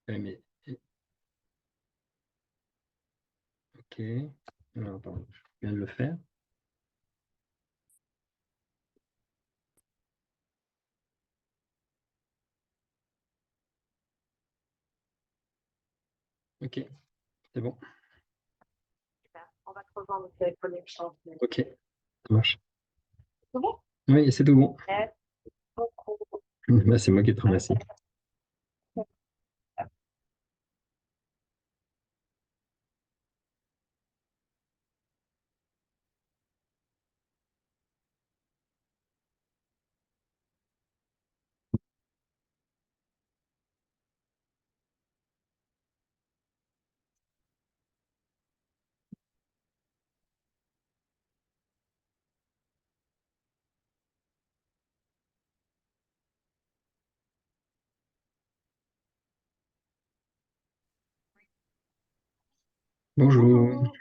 Mais, ok. Alors, attends, je viens de le faire. Ok, c'est bon. On va te revoir avec connexion. Ok, ça marche. C'est bon? Oui, c'est tout bon. Merci beaucoup. Bah, c'est moi qui te remercie. Bonjour.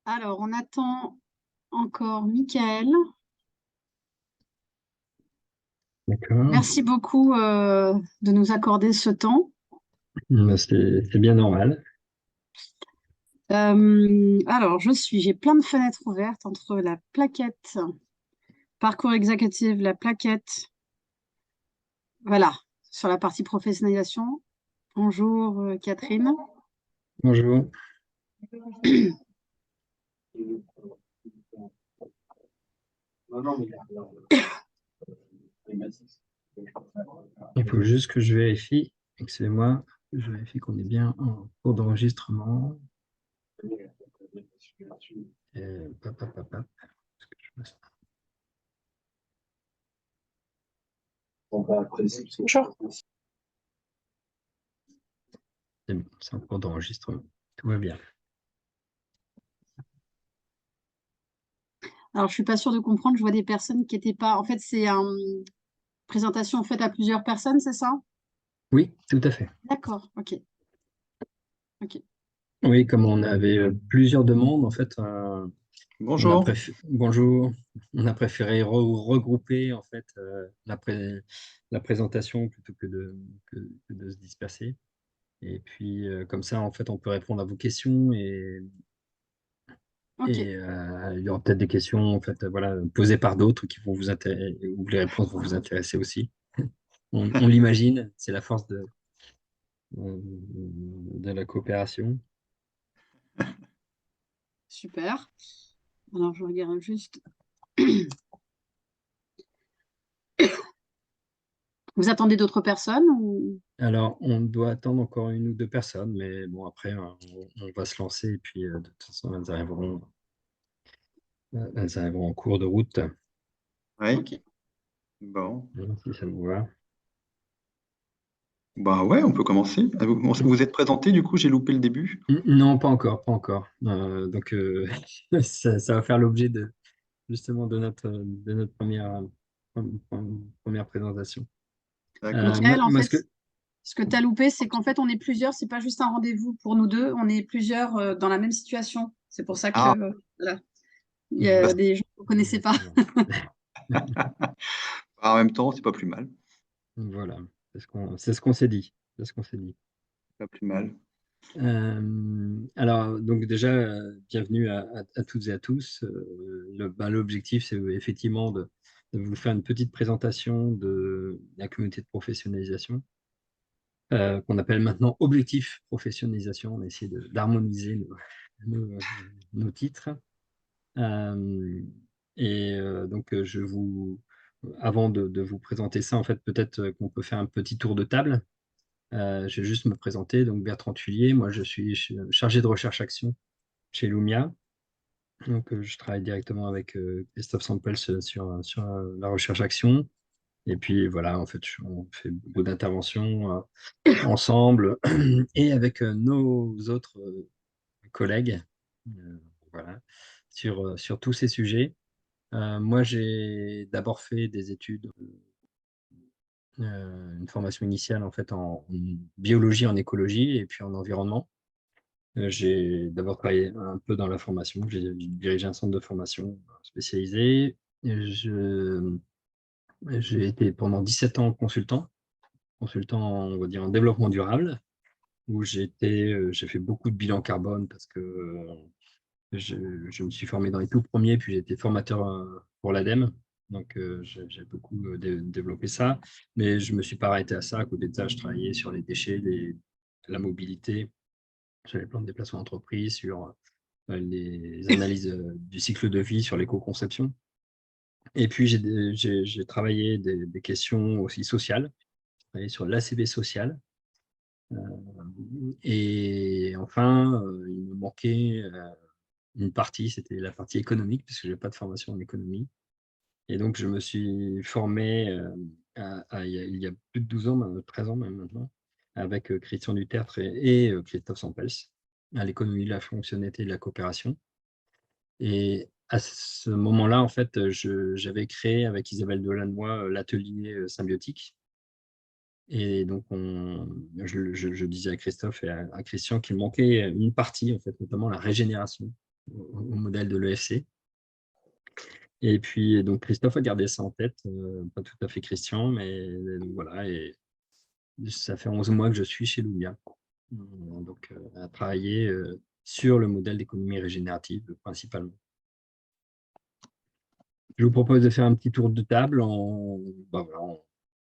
Alors, on attend encore Michael. D'accord. Merci beaucoup de nous accorder ce temps. Bah, c'est bien normal. Alors, j'ai plein de fenêtres ouvertes entre la plaquette parcours exécutif, la plaquette, voilà, sur la partie professionnalisation. Bonjour Catherine. Bonjour. Il faut juste que je vérifie, excusez-moi, je vérifie qu'on est bien en cours d'enregistrement. Pap, pap, pap, pap. Est-ce que je fais ça? Bonjour. C'est bon, c'est en cours d'enregistrement. Tout va bien. Alors, je suis pas sûre de comprendre, je vois des personnes qui n'étaient pas... En fait, c'est une présentation faite à plusieurs personnes, c'est ça? Oui, tout à fait. D'accord, ok. Ok. Oui, comme on avait plusieurs demandes, en fait, Bonjour. bonjour. On a préféré regrouper en fait la présentation plutôt que de se disperser. Et puis comme ça, en fait, on peut répondre à vos questions Ok. et il y aura peut-être des questions en fait, voilà, posées par d'autres qui vont vous intéresser, ou les réponses vont vous intéresser aussi. On l'imagine, c'est la force de la coopération. Super. Alors, je regarde juste. Vous attendez d'autres personnes ou... Alors, on doit attendre encore une ou deux personnes, mais bon, après, on va se lancer et puis de toute façon, elles arriveront en cours de route. Oui. Ok. Bon. Si ça vous va. Bah ouais, on peut commencer. Vous êtes présenté, du coup, j'ai loupé le début. Non, pas encore, pas encore. Donc, ça va faire l'objet justement de notre première présentation. D'accord. Michael, en Moi, fait, ce que tu as loupé, c'est qu'en fait, on est plusieurs, c'est pas juste un rendez-vous pour nous deux, on est plusieurs dans la même situation. C'est pour ça que Ah, voilà, il y Voilà. a des gens que vous ne connaissez pas. en même temps, c'est pas plus mal. Voilà, c'est ce qu'on s'est dit. C'est ce qu'on s'est dit. Pas plus mal. Alors, donc déjà, bienvenue à toutes et à tous. L'objectif, c'est effectivement de vous faire une petite présentation de la communauté de professionnalisation, qu'on appelle maintenant Objectif Professionnalisation. On a essayé d'harmoniser nos titres. Donc, avant de vous présenter ça, en fait, peut-être qu'on peut faire un petit tour de table. Je vais juste me présenter. Donc, Bertrand Thuillier, moi, je suis chargé de recherche action chez Lumia. Donc, je travaille directement avec Christophe Sampels sur la recherche action. Et puis, voilà, en fait, on fait beaucoup d'interventions ensemble et avec nos autres collègues, voilà, sur tous ces sujets. Moi, j'ai d'abord fait des études, une formation initiale en fait en biologie, en écologie et puis en environnement. J'ai d'abord travaillé un peu dans la formation, j'ai dirigé un centre de formation spécialisé. J'ai été pendant 17 ans consultant, on va dire, en développement durable, où j'ai fait beaucoup de bilan carbone parce que je me suis formé dans les tout premiers, puis j'ai été formateur pour l'ADEME. Donc, j'ai beaucoup développé ça. Mais je ne me suis pas arrêté à ça. À côté de ça, je travaillais sur les déchets, la mobilité, sur les plans de déplacement d'entreprise, sur les analyses du cycle de vie, sur l'éco-conception. Et puis, j'ai travaillé des questions aussi sociales. J'ai travaillé sur l'ACV social. Et enfin, il me manquait une partie, c'était la partie économique, puisque je n'ai pas de formation en économie. Et donc, je me suis formé il y a plus de 12 ans, 13 ans même maintenant, avec Christian Dutertre et Christophe Sampels, à l'économie de la fonctionnalité et de la coopération. Et à ce moment-là, en fait, j'avais créé avec Isabelle Delannoy l'atelier symbiotique. Et donc, je disais à Christophe et à Christian qu'il manquait une partie, en fait, notamment la régénération au modèle de l'EFC. Et puis, donc, Christophe a gardé ça en tête, pas tout à fait Christian, mais voilà. Et ça fait 11 mois que je suis chez Lumia, donc à travailler sur le modèle d'économie régénérative principalement. Je vous propose de faire un petit tour de table en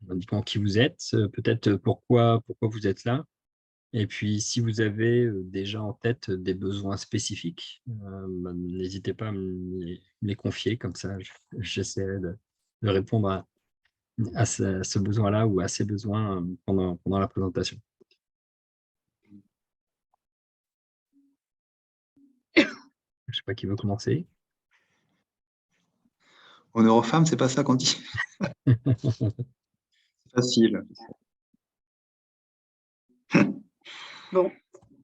indiquant qui vous êtes, peut-être pourquoi vous êtes là. Et puis, si vous avez déjà en tête des besoins spécifiques, n'hésitez pas à me les confier, comme ça j'essaierai de répondre à ce besoin-là ou à ces besoins pendant la présentation. Je ne sais pas qui veut commencer. Honneur aux femmes, c'est pas ça qu'on dit. C'est facile. Bon,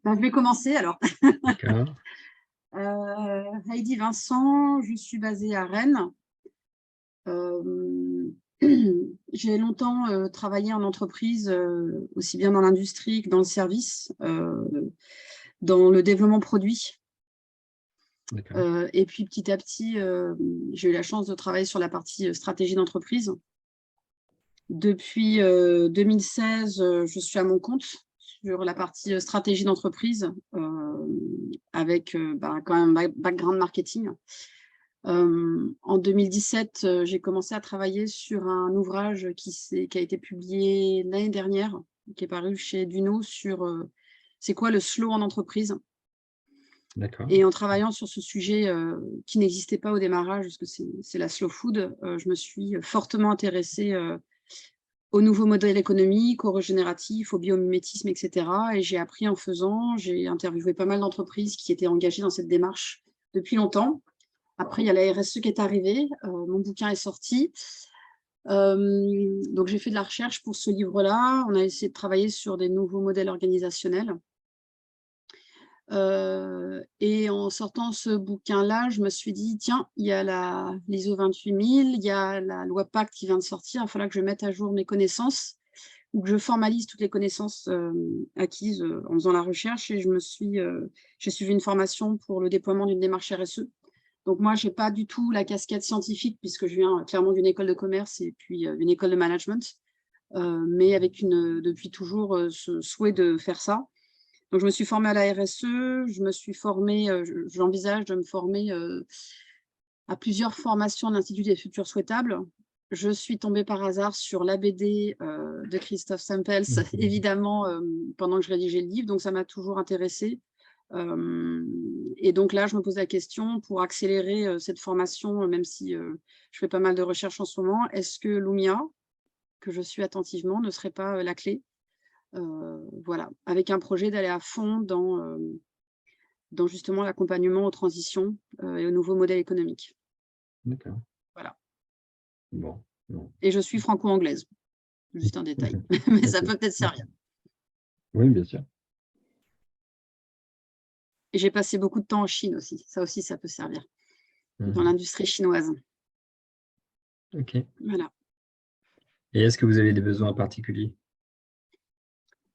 ben, je vais commencer alors. D'accord. Heidi Vincent, je suis basée à Rennes. J'ai longtemps travaillé en entreprise, aussi bien dans l'industrie que dans le service, dans le développement produit. Et puis petit à petit, j'ai eu la chance de travailler sur la partie stratégie d'entreprise. Depuis 2016, je suis à mon compte sur la partie stratégie d'entreprise, avec quand même un background marketing. En 2017, j'ai commencé à travailler sur un ouvrage qui a été publié l'année dernière, qui est paru chez Duno sur c'est quoi le slow en entreprise. Et en travaillant sur ce sujet qui n'existait pas au démarrage, parce que c'est la slow food, je me suis fortement intéressée au nouveau modèle économique, au régénératif, au biomimétisme, etc. Et j'ai appris en faisant, j'ai interviewé pas mal d'entreprises qui étaient engagées dans cette démarche depuis longtemps. Après, il y a la RSE qui est arrivée, mon bouquin est sorti. Donc, j'ai fait de la recherche pour ce livre-là. On a essayé de travailler sur des nouveaux modèles organisationnels. Et en sortant ce bouquin-là, je me suis dit, tiens, il y a l'ISO 28000, il y a la loi Pacte qui vient de sortir, il faudra que je mette à jour mes connaissances, ou que je formalise toutes les connaissances acquises en faisant la recherche. Et j'ai suivi une formation pour le déploiement d'une démarche RSE. Donc moi, je n'ai pas du tout la casquette scientifique, puisque je viens clairement d'une école de commerce et puis d'une école de management, mais avec depuis toujours ce souhait de faire ça. Donc, je me suis formée à la RSE, je me suis formée, j'envisage de me former à plusieurs formations de l'Institut des futurs souhaitables. Je suis tombée par hasard sur l'ABD de Christophe Sampels, évidemment, pendant que je rédigeais le livre, donc ça m'a toujours intéressée. Et donc là, je me pose la question, pour accélérer cette formation, même si je fais pas mal de recherches en ce moment, est-ce que Lumia, que je suis attentivement, ne serait pas la clé? Voilà, avec un projet d'aller à fond dans justement l'accompagnement aux transitions et aux nouveaux modèles économiques. D'accord. Voilà. Bon. Et je suis franco-anglaise, juste un détail, mais ça peut peut-être servir. Oui, bien sûr. Et j'ai passé beaucoup de temps en Chine aussi, ça peut servir, dans l'industrie chinoise. Ok. Voilà. Et est-ce que vous avez des besoins particuliers?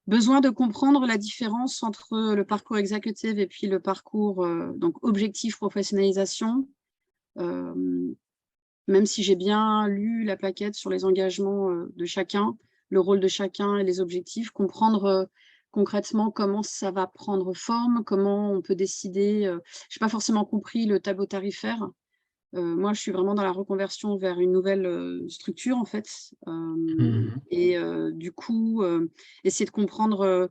Besoin de comprendre la différence entre le parcours exécutif et puis le parcours donc objectif professionnalisation. Me même si j'ai bien lu la plaquette sur les engagements de chacun, le rôle de chacun et les objectifs, comprendre concrètement comment ça va prendre forme, comment on peut décider. Je n'ai pas forcément compris le tableau tarifaire. Moi, je suis vraiment dans la reconversion vers une nouvelle structure, en fait. Mhm. Et du coup, essayer de comprendre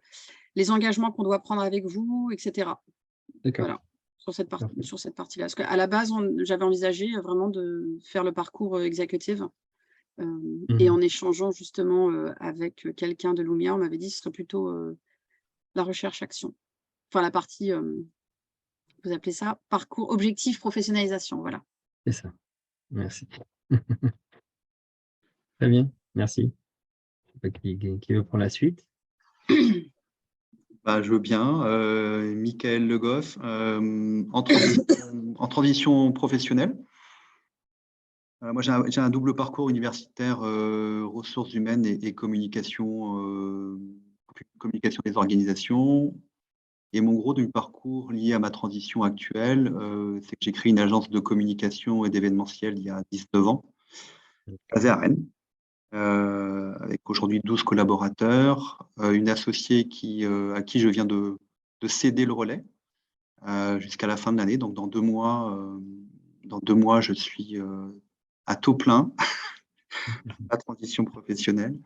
les engagements qu'on doit prendre avec vous, etc. D'accord. Voilà, Parfait. sur cette partie-là. Parce qu'à la base, j'avais envisagé vraiment de faire le parcours exécutif. Et Mhm. en échangeant justement avec quelqu'un de Lumia, on m'avait dit que ce serait plutôt la recherche-action. Enfin, la partie, vous appelez ça parcours objectif professionnalisation, voilà. C'est ça. Merci. Très bien. Merci. Je sais pas qui veut prendre la suite. Bah, je veux bien. Michael Le Goff, en transition professionnelle. Moi, j'ai un double parcours universitaire, ressources humaines et communication des organisations. Et mon gros du parcours lié à ma transition actuelle, c'est que j'ai créé une agence de communication et d'événementiel il y a 19 ans, basée à Rennes, avec aujourd'hui 12 collaborateurs, une associée à qui je viens de céder le relais jusqu'à la fin de l'année. Donc, dans 2 mois, je suis à taux plein, la transition professionnelle.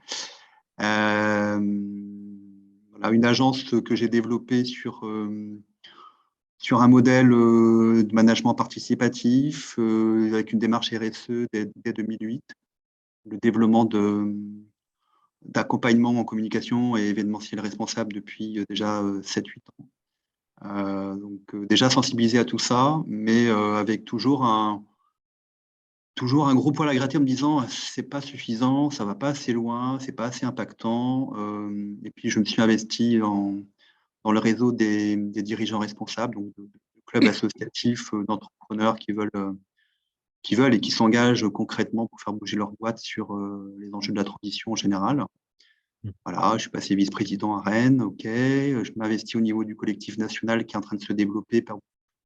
Voilà, une agence que j'ai développée sur un modèle de management participatif, avec une démarche RSE dès 2008, le développement d'accompagnement en communication et événementiel responsable depuis déjà 7-8 ans. Donc déjà sensibilisé à tout ça, mais avec toujours un gros poil à gratter en me disant c'est pas suffisant, ça va pas assez loin, c'est pas assez impactant. Et puis je me suis investi dans le réseau des dirigeants responsables, donc de clubs associatifs d'entrepreneurs qui veulent et qui s'engagent concrètement pour faire bouger leur boîte sur les enjeux de la transition en général. Voilà, je suis passé vice-président à Rennes, ok. Je m'investis au niveau du collectif national qui est en train de se développer,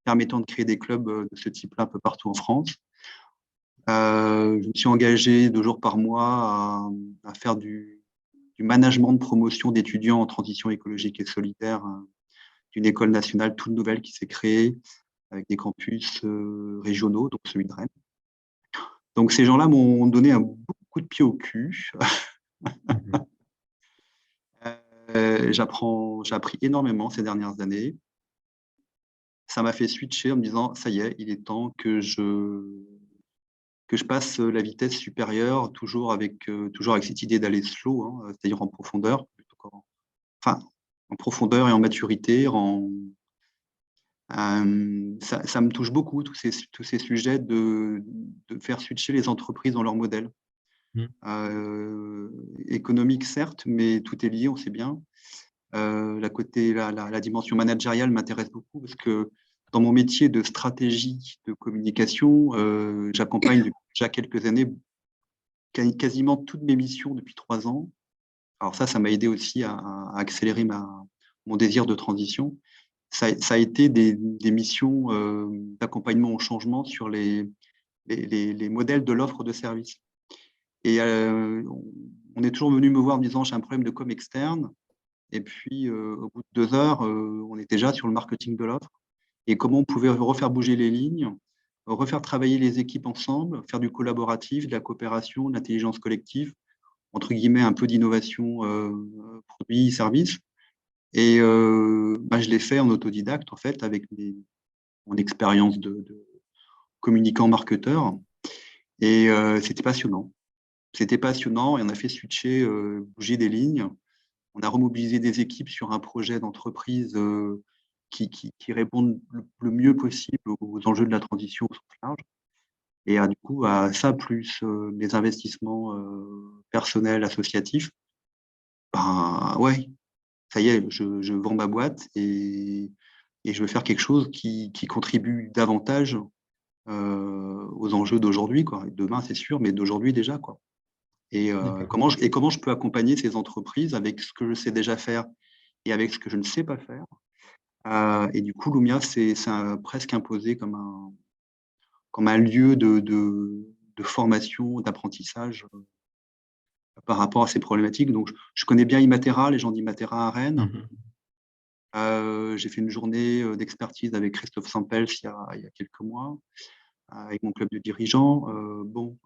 permettant de créer des clubs de ce type-là un peu partout en France. Je me suis engagé 2 jours par mois à faire du management de promotion d'étudiants en transition écologique et solidaire d'une école nationale toute nouvelle qui s'est créée avec des campus régionaux, donc celui de Rennes. Donc ces gens-là m'ont donné un coup de pied au cul. Mhm. J'ai appris énormément ces dernières années. Ça m'a fait switcher en me disant, ça y est, il est temps que je passe la vitesse supérieure, toujours avec cette idée d'aller slow, hein, c'est-à-dire en profondeur, en profondeur et en maturité. Ça me touche beaucoup, tous ces sujets de faire switcher les entreprises dans leur modèle. Mhm. Économique, certes, mais tout est lié, on sait bien. La dimension managériale m'intéresse beaucoup parce que dans mon métier de stratégie de communication, j'accompagne depuis déjà quelques années quasiment toutes mes missions depuis 3 ans. Alors ça m'a aidé aussi à accélérer mon désir de transition. Ça a été des missions d'accompagnement au changement sur les modèles de l'offre de service. Et on est toujours venu me voir en me disant j'ai un problème de com externe. Et puis, au bout de 2 heures, on était déjà sur le marketing de l'offre et comment on pouvait refaire bouger les lignes, refaire travailler les équipes ensemble, faire du collaboratif, de la coopération, de l'intelligence collective, entre guillemets, un peu d'innovation produit, service. Et je l'ai fait en autodidacte, en fait, avec mon expérience de communicant marketeur. Et c'était passionnant. C'était passionnant et on a fait switcher, bouger des lignes. On a remobilisé des équipes sur un projet d'entreprise qui répondent le mieux possible aux enjeux de la transition au sens large. Et du coup, à ça, plus les investissements personnels, associatifs, ben ouais, ça y est, je vends ma boîte et je veux faire quelque chose qui contribue davantage aux enjeux d'aujourd'hui, quoi. Et demain, c'est sûr, mais d'aujourd'hui déjà, quoi. Et D'accord. comment je peux accompagner ces entreprises avec ce que je sais déjà faire et avec ce que je ne sais pas faire. Et du coup, Lumia s'est presque imposé comme un lieu de formation, d'apprentissage par rapport à ces problématiques. Donc, je connais bien Imatera, les gens d'Imatera à Rennes. J'ai fait une journée d'expertise avec Christophe Sampels il y a quelques mois, avec mon club de dirigeants.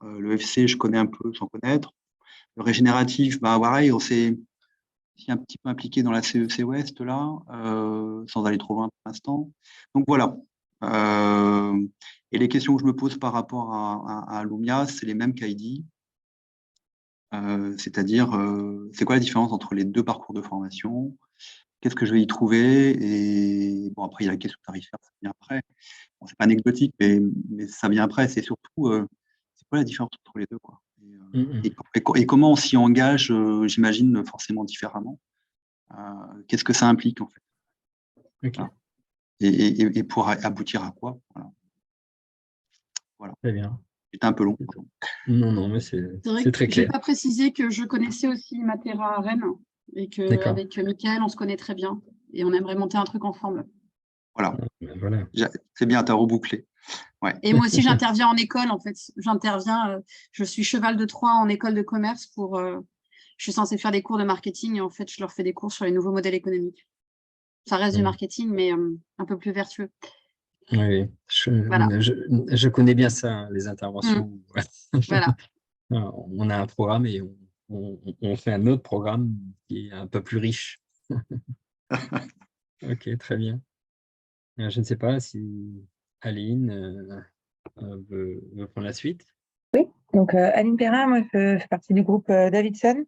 Le FC, je connais un peu sans connaître. Le régénératif, pareil, on s'est un petit peu impliqué dans la CEC Ouest, là, sans aller trop loin pour l'instant. Donc voilà. Et les questions que je me pose par rapport à Lumia, c'est les mêmes qu'Heidi. C'est-à-dire, c'est quoi la différence entre les deux parcours de formation? Qu'est-ce que je vais y trouver? Et bon, après, il y a la question tarifaire, ça vient après. Bon, c'est pas anecdotique, mais ça vient après. C'est surtout, c'est quoi la différence entre les deux, quoi? Et comment on s'y engage, j'imagine, forcément différemment. Qu'est-ce que ça implique, en fait? Ok. Et pour aboutir à quoi? Voilà. Très bien. C'était un peu long. Non, mais c'est vrai très que j'ai clair. pas précisé que je connaissais aussi Imatera à Rennes et qu'avec Mickaël, on se connaît très bien et on aimerait monter un truc ensemble. Voilà. Voilà. C'est bien, tu as rebouclé. Ouais. Et moi aussi, j'interviens en école, en fait. Je suis cheval de Troie en école de commerce je suis censée faire des cours de marketing et en fait, je leur fais des cours sur les nouveaux modèles économiques. Ça reste du marketing, mais un peu plus vertueux. Oui, Voilà. je connais bien ça, hein, les interventions. Voilà. On a un programme et on fait un autre programme qui est un peu plus riche. Ok, très bien. Je ne sais pas si Aline veut prendre la suite. Donc, Aline Perrin, moi, je fais partie du groupe Davidson.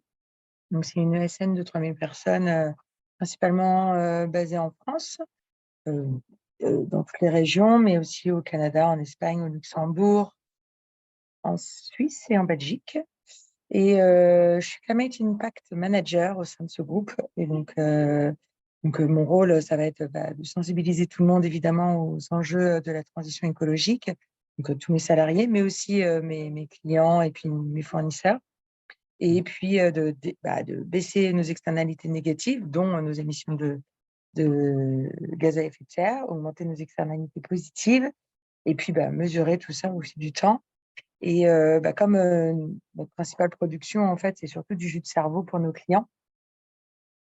Donc, c'est une ESN de 3000 personnes, principalement basée en France, dans toutes les régions, mais aussi au Canada, en Espagne, au Luxembourg, en Suisse et en Belgique. Et je suis Climate Impact Manager au sein de ce groupe. Et donc mon rôle, ça va être de sensibiliser tout le monde, évidemment, aux enjeux de la transition écologique, donc tous mes salariés, mais aussi mes clients et puis mes fournisseurs. Et puis de baisser nos externalités négatives, dont nos émissions de gaz à effet de serre, augmenter nos externalités positives, et puis mesurer tout ça au fil du temps. Et comme notre principale production, en fait, c'est surtout du jus de cerveau pour nos clients,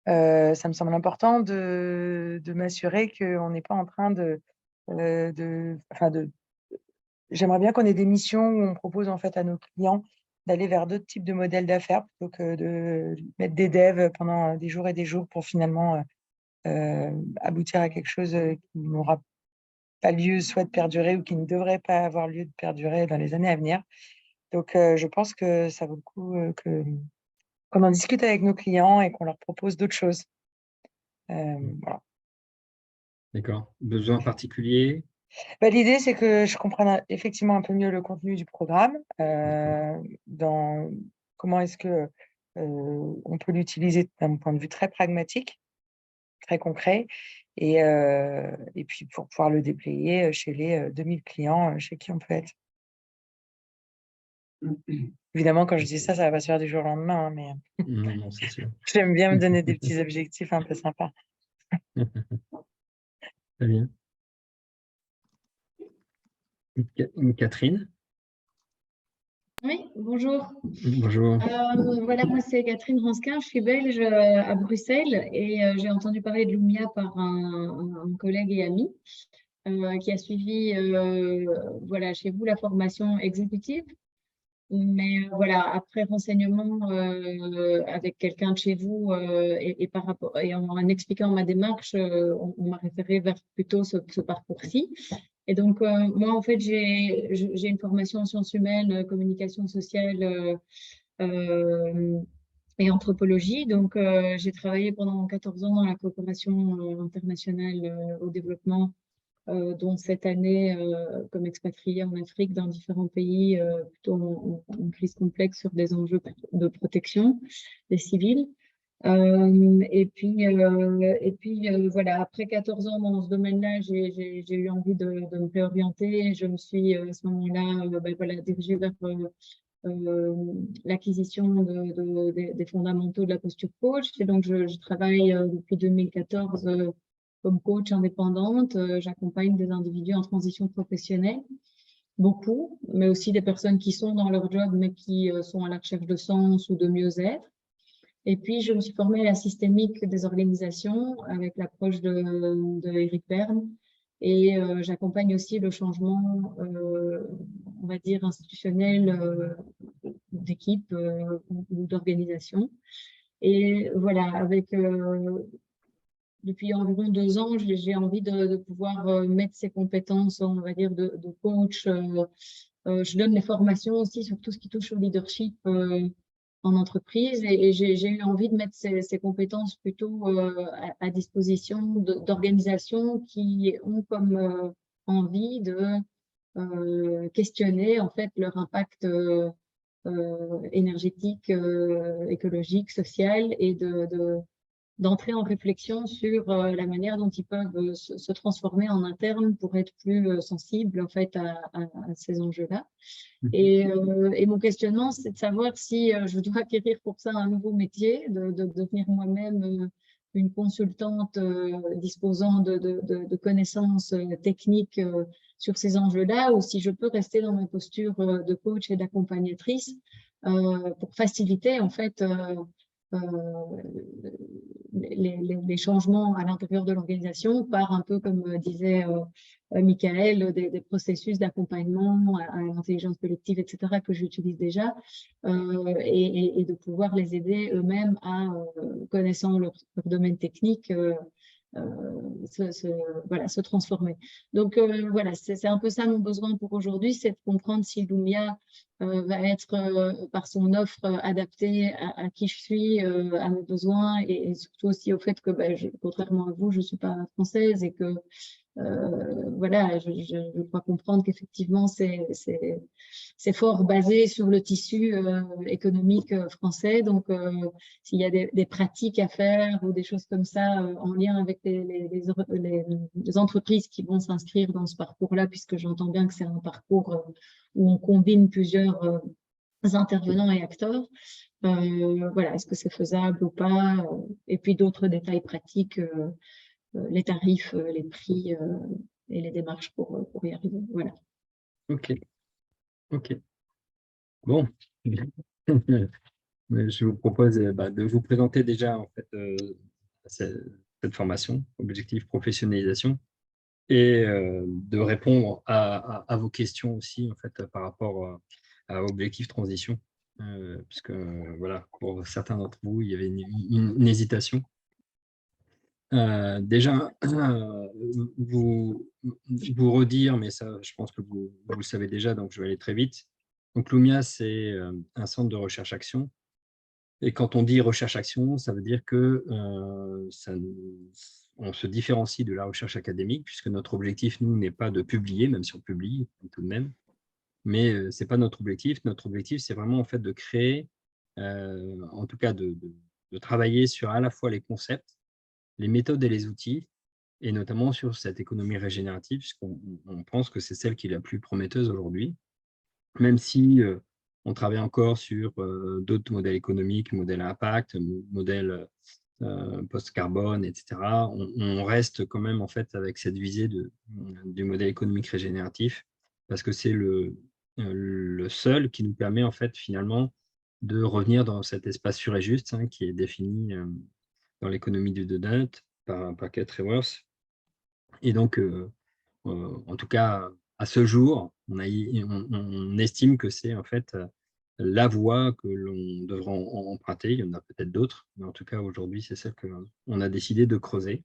ça me semble important de m'assurer qu'on n'est pas en train j'aimerais bien qu'on ait des missions où on propose en fait à nos clients d'aller vers d'autres types de modèles d'affaires plutôt que de mettre des devs pendant des jours et des jours pour finalement aboutir à quelque chose qui n'aura pas lieu soit de perdurer ou qui ne devrait pas avoir lieu de perdurer dans les années à venir. Donc, je pense que ça vaut le coup qu'on en discute avec nos clients et qu'on leur propose d'autres choses. Voilà. D'accord. Besoin particulier? L'idée, c'est que je comprenne effectivement un peu mieux le contenu du programme, dans comment est-ce que on peut l'utiliser d'un point de vue très pragmatique, très concret, et puis pour pouvoir le déployer chez les 2000 clients chez qui on peut être. Évidemment, quand je dis ça, ça va pas se faire du jour au lendemain, hein, mais Non, c'est sûr. j'aime bien me donner des petits objectifs un peu sympas. Très bien. Catherine? Oui, bonjour. Bonjour. Voilà, moi c'est Catherine Ransquin, je suis belge à Bruxelles et j'ai entendu parler de Lumia par un collègue et ami qui a suivi voilà, chez vous la formation exécutive. Mais voilà, après renseignement avec quelqu'un de chez vous et par rapport et en expliquant ma démarche, on m'a référé vers plutôt ce parcours-ci. Et donc moi en fait j'ai une formation en sciences humaines, communication sociale et anthropologie. Donc j'ai travaillé pendant 14 ans dans la coopération internationale au développement dont cette année comme expatriée en Afrique dans différents pays, plutôt en crise complexe sur des enjeux de protection des civils. Voilà, après 14 ans dans ce domaine-là, j'ai eu envie de me réorienter. Je me suis à ce moment-là voilà, dirigée vers l'acquisition des fondamentaux de la posture coach. Et donc, je travaille depuis 2014 comme coach indépendante. J'accompagne des individus en transition professionnelle. beaucoup, mais aussi des personnes qui sont dans leur job, mais qui sont à la recherche de sens ou de mieux-être. Et puis, je me suis formée à la systémique des organisations avec l'approche de Eric Berne. Et j'accompagne aussi le changement, on va dire, institutionnel d'équipe ou d'organisation. Et voilà, depuis environ 2 ans, j'ai envie de pouvoir mettre ces compétences, on va dire, de coach. Je donne des formations aussi sur tout ce qui touche au leadership en entreprise et j'ai eu envie de mettre ces compétences plutôt à disposition d'organisations qui ont comme envie de questionner en fait leur impact énergétique, écologique, social et d'entrer en réflexion sur la manière dont ils peuvent se transformer en interne pour être plus sensibles en fait à ces enjeux-là. Et mon questionnement, c'est de savoir si je dois acquérir pour ça un nouveau métier, de devenir moi-même une consultante disposant de connaissances techniques sur ces enjeux-là, ou si je peux rester dans ma posture de coach et d'accompagnatrice pour faciliter en fait les changements à l'intérieur de l'organisation par un peu, comme disait Michael, des processus d'accompagnement à l'intelligence collective, etc., que j'utilise déjà, et de pouvoir les aider eux-mêmes à, connaissant leur domaine technique, se transformer. Donc voilà, c'est un peu ça mon besoin pour aujourd'hui, c'est de comprendre si Lumia va être par son offre adaptée à qui je suis, à mes besoins et surtout aussi au fait que contrairement à vous, je ne suis pas française et que voilà, je crois comprendre qu'effectivement c'est fort basé sur le tissu économique français. Donc, s'il y a des pratiques à faire ou des choses comme ça en lien avec les entreprises qui vont s'inscrire dans ce parcours-là, puisque j'entends bien que c'est un parcours où on combine plusieurs intervenants et acteurs. Voilà, est-ce que c'est faisable ou pas? Et puis d'autres détails pratiques, les tarifs, les prix et les démarches pour y arriver. Voilà. Ok, ok. Bon. Je vous propose de vous présenter déjà en fait cette formation, objectif professionnalisation, et de répondre à vos questions aussi en fait par rapport à objectif transition, puisque voilà, pour certains d'entre vous, il y avait une hésitation. Déjà, vous redire, mais ça, je pense que vous le savez déjà, donc je vais aller très vite. Donc, Lumia, c'est un centre de recherche-action. Et quand on dit recherche-action, ça veut dire que on se différencie de la recherche académique, puisque notre objectif, nous, n'est pas de publier, même si on publie tout de même, mais ce n'est pas notre objectif. Notre objectif, c'est vraiment en fait de créer, en tout cas de travailler sur à la fois les concepts, les méthodes et les outils, et notamment sur cette économie régénérative, puisqu'on pense que c'est celle qui est la plus prometteuse aujourd'hui, même si on travaille encore sur d'autres modèles économiques, modèles à impact, modèles post-carbone, etc. On reste quand même en fait avec cette visée du modèle économique régénératif, parce que c'est le seul qui nous permet en fait finalement de revenir dans cet espace sûr et juste qui est défini dans l'économie du donut par Kate Raworth. Et donc, en tout cas, à ce jour, on estime que c'est en fait la voie que l'on devra emprunter. Il y en a peut-être d'autres, mais en tout cas, aujourd'hui, c'est celle qu'on a décidé de creuser.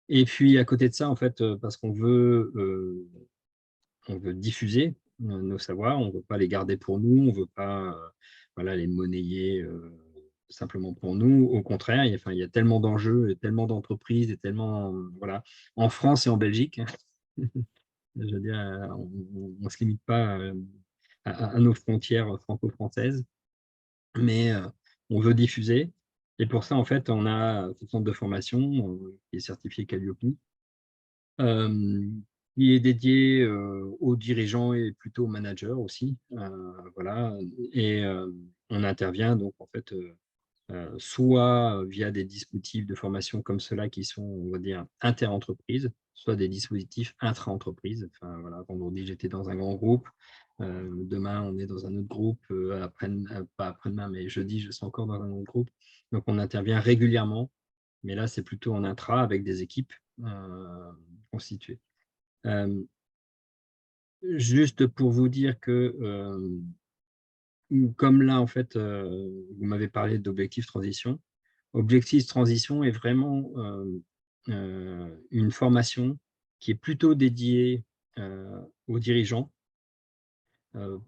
Et puis, à côté de ça, en fait, parce qu'on veut diffuser nos savoirs, on ne veut pas les garder pour nous, on ne veut pas les monnayer simplement pour nous. Au contraire, il y a tellement d'enjeux, et tellement d'entreprises, et tellement, voilà, en France et en Belgique. Je veux dire, on ne se limite pas à nos frontières franco-françaises, mais on veut diffuser. Et pour ça, en fait, on a ce centre de formation qui est certifié Calliope, qui est dédié aux dirigeants et plutôt aux managers aussi. Voilà. Et on intervient donc en fait soit via des dispositifs de formation comme ceux-là qui sont, on va dire, inter-entreprises, soit des dispositifs intra-entreprises. Enfin, voilà, vendredi, j'étais dans un grand groupe. Demain, on est dans un autre groupe. Pas après-demain, mais jeudi, je serai encore dans un autre groupe. Donc, on intervient régulièrement. Mais là, c'est plutôt en intra avec des équipes constituées. Juste pour vous dire que comme là, en fait, vous m'avez parlé d'objectif transition. Objectif transition est vraiment une formation qui est plutôt dédiée aux dirigeants,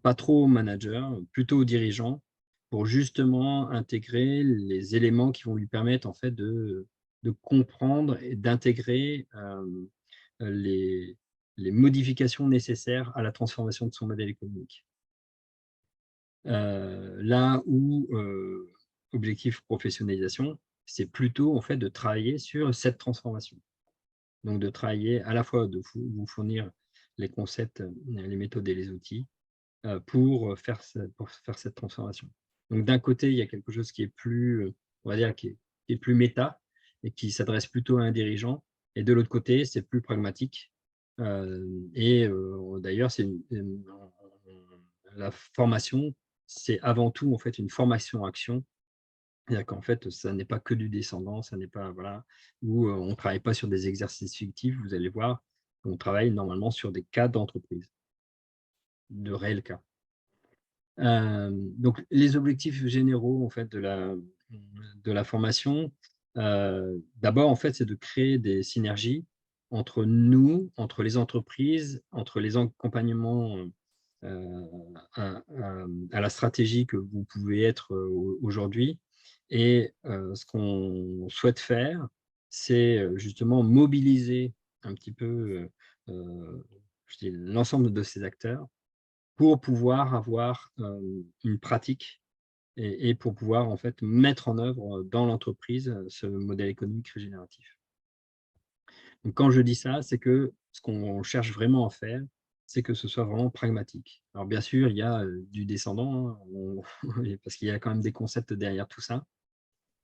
pas trop aux managers, plutôt aux dirigeants, pour justement intégrer les éléments qui vont lui permettre en fait de comprendre et d'intégrer les modifications nécessaires à la transformation de son modèle économique. Là où objectif professionnalisation, c'est plutôt en fait de travailler sur cette transformation. Donc de travailler à la fois de vous fournir les concepts, les méthodes et les outils pour faire cette transformation. Donc d'un côté, il y a quelque chose qui est plus, on va dire, qui est plus méta et qui s'adresse plutôt à un dirigeant. Et de l'autre côté, c'est plus pragmatique. D'ailleurs, la formation, c'est avant tout en fait une formation-action. C'est-à-dire qu'en fait, ça n'est pas que du descendant, ça n'est pas, voilà, où on ne travaille pas sur des exercices fictifs, vous allez voir, on travaille normalement sur des cas d'entreprise, de réels cas. Donc, les objectifs généraux en fait, de la formation, d'abord, en fait, c'est de créer des synergies entre nous, entre les entreprises, entre les accompagnements à la stratégie que vous pouvez être aujourd'hui. Et ce qu'on souhaite faire, c'est justement mobiliser un petit peu l'ensemble de ces acteurs pour pouvoir avoir une pratique et pour pouvoir en fait mettre en œuvre dans l'entreprise ce modèle économique régénératif. Donc, quand je dis ça, c'est que ce qu'on cherche vraiment à faire, c'est que ce soit vraiment pragmatique. Alors bien sûr, il y a du descendant, hein, parce qu'il y a quand même des concepts derrière tout ça.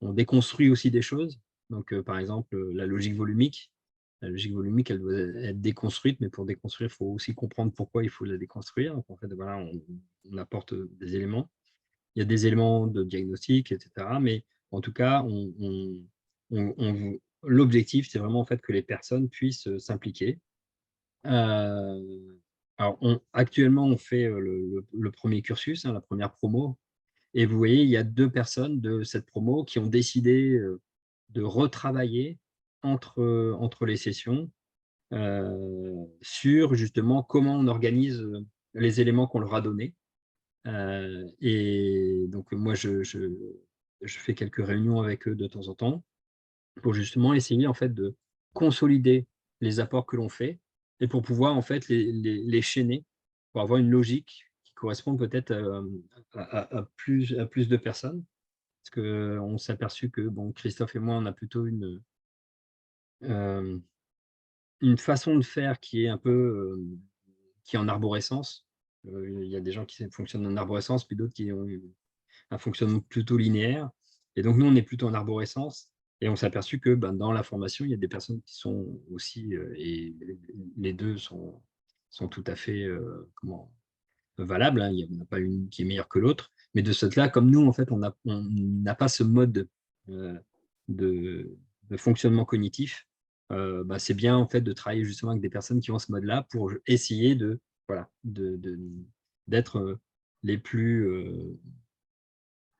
On déconstruit aussi des choses. Donc, par exemple, la logique volumique. La logique volumique, elle doit être déconstruite, mais pour déconstruire, il faut aussi comprendre pourquoi il faut la déconstruire. Donc, en fait, voilà, on apporte des éléments. Il y a des éléments de diagnostic, etc. Mais en tout cas, l'objectif, c'est vraiment en fait, que les personnes puissent s'impliquer. Alors, actuellement, on fait le premier cursus, hein, la première promo. Et vous voyez, il y a 2 personnes de cette promo qui ont décidé de retravailler entre les sessions sur justement comment on organise les éléments qu'on leur a donnés. Et donc, moi, je fais quelques réunions avec eux de temps en temps pour justement essayer en fait de consolider les apports que l'on fait et pour pouvoir en fait les chaîner pour avoir une logique qui correspond peut-être à plus de personnes. Parce qu'on s'est aperçu que bon, Christophe et moi, on a plutôt une façon de faire qui est un peu qui est en arborescence. Il y a des gens qui fonctionnent en arborescence, puis d'autres qui ont un fonctionnement plutôt linéaire. Et donc, nous, on est plutôt en arborescence. Et on s'est aperçu que dans la formation, il y a des personnes qui sont aussi, et les deux sont tout à fait valables. Hein. Il n'y en a pas une qui est meilleure que l'autre. Mais de ce fait-là, comme nous, en fait, on n'a pas ce mode de fonctionnement cognitif, c'est bien en fait de travailler justement avec des personnes qui ont ce mode-là pour essayer d'être les plus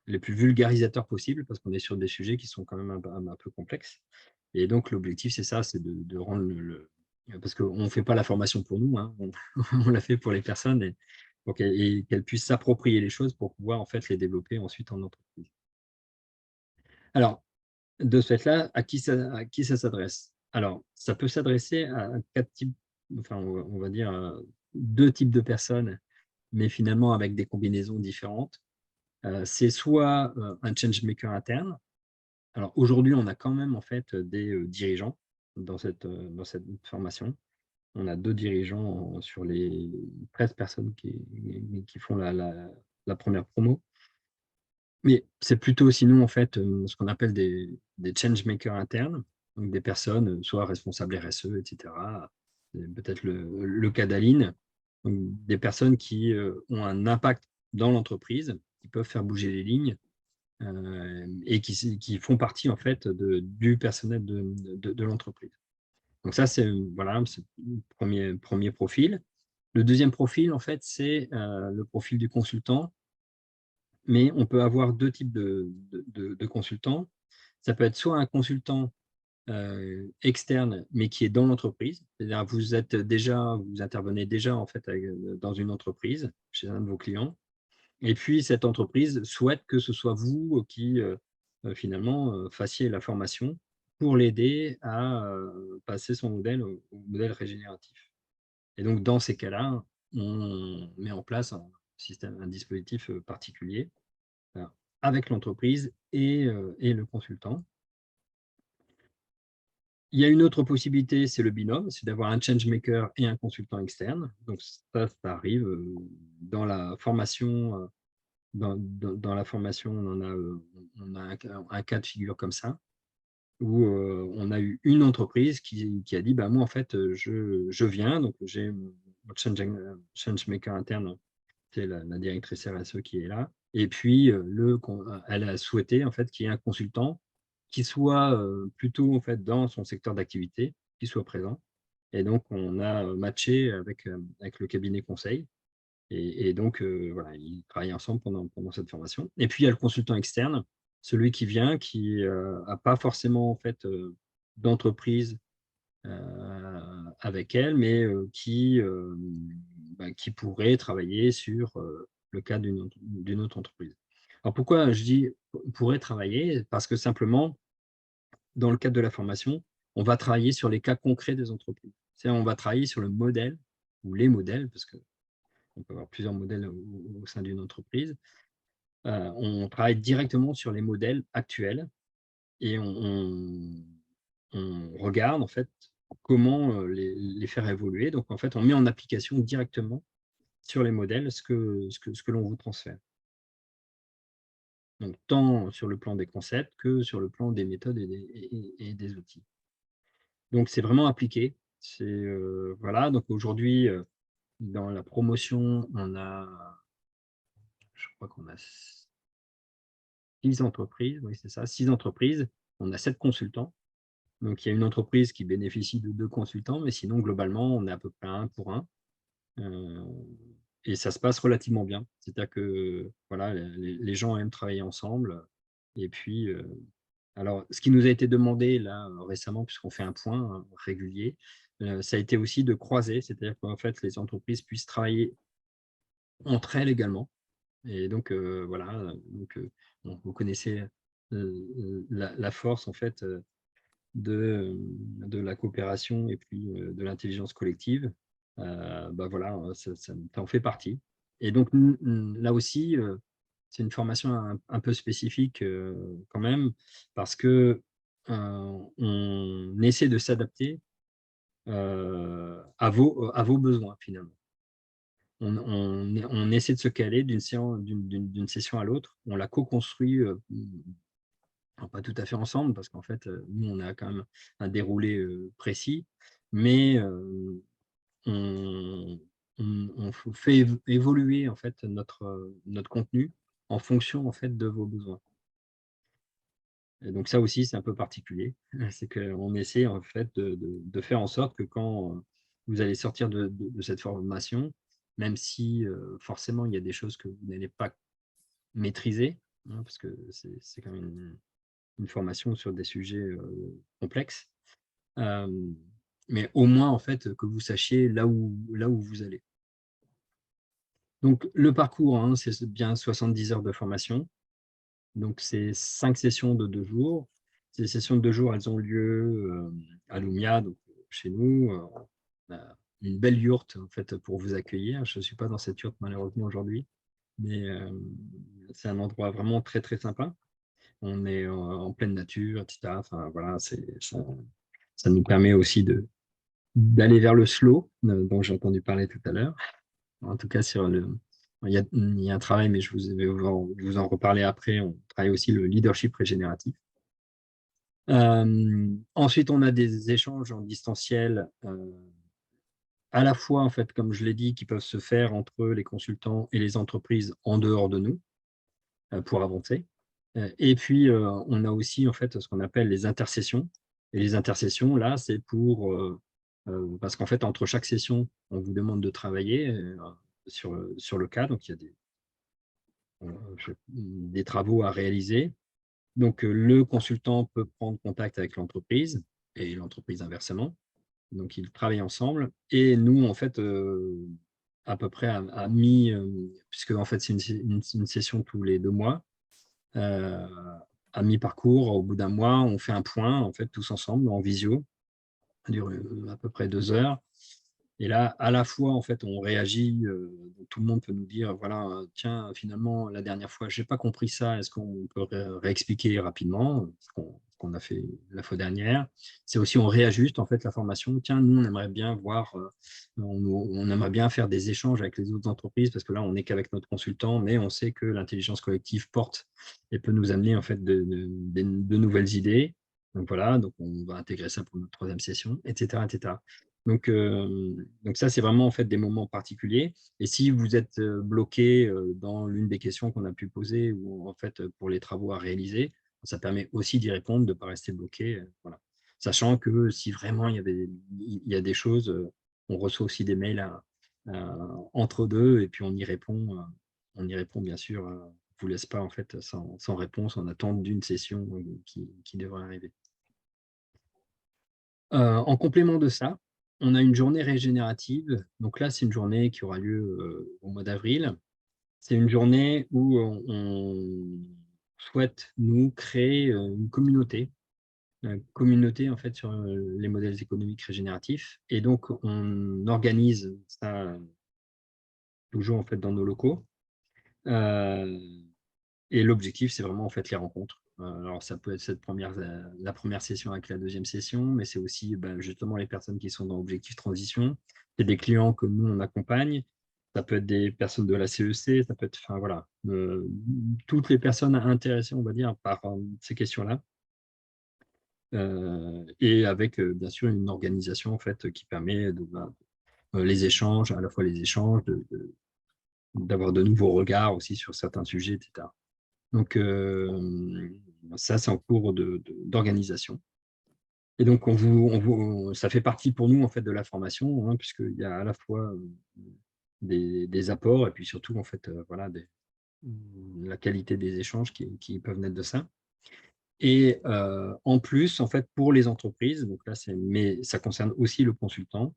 vulgarisateurs possibles, parce qu'on est sur des sujets qui sont quand même un peu complexes. Et donc, l'objectif, c'est ça, c'est de rendre parce qu'on ne fait pas la formation pour nous, hein, on la fait pour les personnes et qu'elles puissent s'approprier les choses pour pouvoir en fait les développer ensuite en entreprise. Alors, de ce fait-là, à qui ça s'adresse? Alors, ça peut s'adresser à 4 types, enfin, on va dire 2 types de personnes, mais finalement avec des combinaisons différentes. C'est soit un change maker interne. Alors aujourd'hui, on a quand même en fait des dirigeants dans cette formation. On a 2 dirigeants sur les 13 personnes qui font la première promo. Mais c'est plutôt sinon, en fait, ce qu'on appelle des change makers internes, donc des personnes, soit responsables RSE, etc. C'est peut-être le cas d'Aline, donc des personnes qui ont un impact dans l'entreprise, qui peuvent faire bouger les lignes et qui font partie, en fait, du personnel de l'entreprise. Donc ça, c'est voilà, le premier profil. Le deuxième profil, en fait, c'est le profil du consultant, mais on peut avoir deux types de consultants. Ça peut être soit un consultant externe, mais qui est dans l'entreprise. C'est-à-dire vous intervenez déjà en fait dans une entreprise, chez un de vos clients, et puis cette entreprise souhaite que ce soit vous qui finalement fassiez la formation pour l'aider à passer son modèle au modèle régénératif. Et donc dans ces cas-là, on met en place un dispositif particulier avec l'entreprise et le consultant. Il y a une autre possibilité, c'est le binôme, c'est d'avoir un change maker et un consultant externe. Donc ça arrive dans la formation. Dans la formation, on a un cas de figure comme ça, où on a eu une entreprise qui a dit, bah, moi, en fait, je viens, donc j'ai mon change maker interne, c'est la directrice RSE qui est là, et puis elle a souhaité en fait, qu'il y ait un consultant qui soit plutôt en fait, dans son secteur d'activité, qui soit présent. Et donc, on a matché avec le cabinet conseil. Et donc, voilà, ils travaillent ensemble pendant cette formation. Et puis, il y a le consultant externe, celui qui vient, qui n'a pas forcément en fait, d'entreprise avec elle, mais qui pourrait travailler sur le cas d'une autre entreprise. Alors, pourquoi je dis pourrait travailler? Parce que simplement, dans le cadre de la formation, on va travailler sur les cas concrets des entreprises. C'est-à-dire, on va travailler sur le modèle ou les modèles, parce qu'on peut avoir plusieurs modèles au sein d'une entreprise. On travaille directement sur les modèles actuels et on regarde en fait comment les faire évoluer. Donc, en fait, on met en application directement sur les modèles ce que l'on vous transfère. Donc, tant sur le plan des concepts que sur le plan des méthodes et des outils. Donc, c'est vraiment appliqué. Voilà. Donc, aujourd'hui, dans la promotion, je crois qu'on a 6 entreprises, oui, c'est ça, 6 entreprises. On a 7 consultants. Donc, il y a une entreprise qui bénéficie de 2 consultants, mais sinon, globalement, on est à peu près 1 pour 1. Et ça se passe relativement bien. C'est-à-dire que voilà, les gens aiment travailler ensemble. Et puis, alors, ce qui nous a été demandé là récemment, puisqu'on fait un point régulier, ça a été aussi de croiser, c'est-à-dire qu'en fait, les entreprises puissent travailler entre elles également. Et donc, voilà, donc, vous connaissez la force en fait de la coopération et puis de l'intelligence collective. Bah voilà, ça en fait partie. Et donc, là aussi, c'est une formation un peu spécifique quand même, parce que on essaie de s'adapter à vos besoins finalement. On essaie de se caler d'une session à l'autre. On la co-construit, pas tout à fait ensemble, parce qu'en fait, nous, on a quand même un déroulé précis, mais on fait évoluer en fait, notre contenu en fonction en fait, de vos besoins. Et donc ça aussi, c'est un peu particulier. C'est qu'on essaie en fait, de faire en sorte que quand vous allez sortir de cette formation, même si forcément il y a des choses que vous n'allez pas maîtriser, hein, parce que c'est quand même une formation sur des sujets complexes, mais au moins en fait que vous sachiez là où vous allez. Donc le parcours, hein, c'est bien 70 heures de formation. Donc c'est 5 sessions de 2 jours. Ces sessions de 2 jours, elles ont lieu à Lumia, donc chez nous. On a une belle yourte en fait pour vous accueillir. Je ne suis pas dans cette yourte malheureusement aujourd'hui, mais c'est un endroit vraiment très très sympa. On est en pleine nature, etc. Enfin voilà, ça nous permet aussi d'aller vers le slow dont j'ai entendu parler tout à l'heure. En tout cas sur il y a un travail, mais je vais vous en reparler après. On travaille aussi le leadership régénératif. Ensuite, on a des échanges en distanciel, à la fois, en fait, comme je l'ai dit, qui peuvent se faire entre les consultants et les entreprises en dehors de nous pour avancer. Et puis, on a aussi, en fait, ce qu'on appelle les intercessions. Et les intercessions, là, c'est pour… parce qu'en fait, entre chaque session, on vous demande de travailler sur le cas. Donc, il y a des travaux à réaliser. Donc, le consultant peut prendre contact avec l'entreprise et l'entreprise inversement. Donc, ils travaillent ensemble. Et nous, en fait, à peu près à mi… puisque, en fait, c'est une session tous les 2 mois. À mi-parcours, au bout d'un mois, on fait un point, en fait, tous ensemble, en visio. Ça dure à peu près 2 heures. Et là, à la fois, en fait, on réagit, tout le monde peut nous dire, voilà, tiens, finalement, la dernière fois, je n'ai pas compris ça, est-ce qu'on peut réexpliquer rapidement ce qu'on a fait la fois dernière? C'est aussi, on réajuste, en fait, la formation. Tiens, nous, on aimerait bien voir, on aimerait bien faire des échanges avec les autres entreprises, parce que là, on n'est qu'avec notre consultant, mais on sait que l'intelligence collective porte et peut nous amener, en fait, de nouvelles idées. Donc voilà, donc on va intégrer ça pour notre 3e session, etc., etc. Donc ça, c'est vraiment en fait des moments particuliers. Et si vous êtes bloqué dans l'une des questions qu'on a pu poser ou en fait pour les travaux à réaliser, ça permet aussi d'y répondre, de ne pas rester bloqué. Voilà. Sachant que si vraiment il y a des choses, on reçoit aussi des mails entre deux et puis on y répond bien sûr. On ne vous laisse pas en fait sans réponse en attente d'une session qui devrait arriver. En complément de ça, on a une journée régénérative. Donc là, c'est une journée qui aura lieu au mois d'avril. C'est une journée où on souhaite, nous, créer une communauté en fait sur les modèles économiques régénératifs. Et donc, on organise ça toujours en fait dans nos locaux. Et l'objectif, c'est vraiment en fait les rencontres. Alors, ça peut être la première session avec la 2e session, mais c'est aussi justement les personnes qui sont dans Objectif Transition. C'est des clients que nous, on accompagne. Ça peut être des personnes de la CEC, ça peut être, enfin voilà, toutes les personnes intéressées, on va dire, par ces questions-là. Et avec, bien sûr, une organisation en fait qui permet les échanges, à la fois les échanges, d'avoir de nouveaux regards aussi sur certains sujets, etc. Donc, ça, c'est en cours d'organisation. Et donc, ça fait partie pour nous en fait, de la formation, hein, puisqu'il y a à la fois des apports et puis surtout en fait, voilà, la qualité des échanges qui peuvent naître de ça. Et en plus, en fait, pour les entreprises, donc là, mais ça concerne aussi le consultant,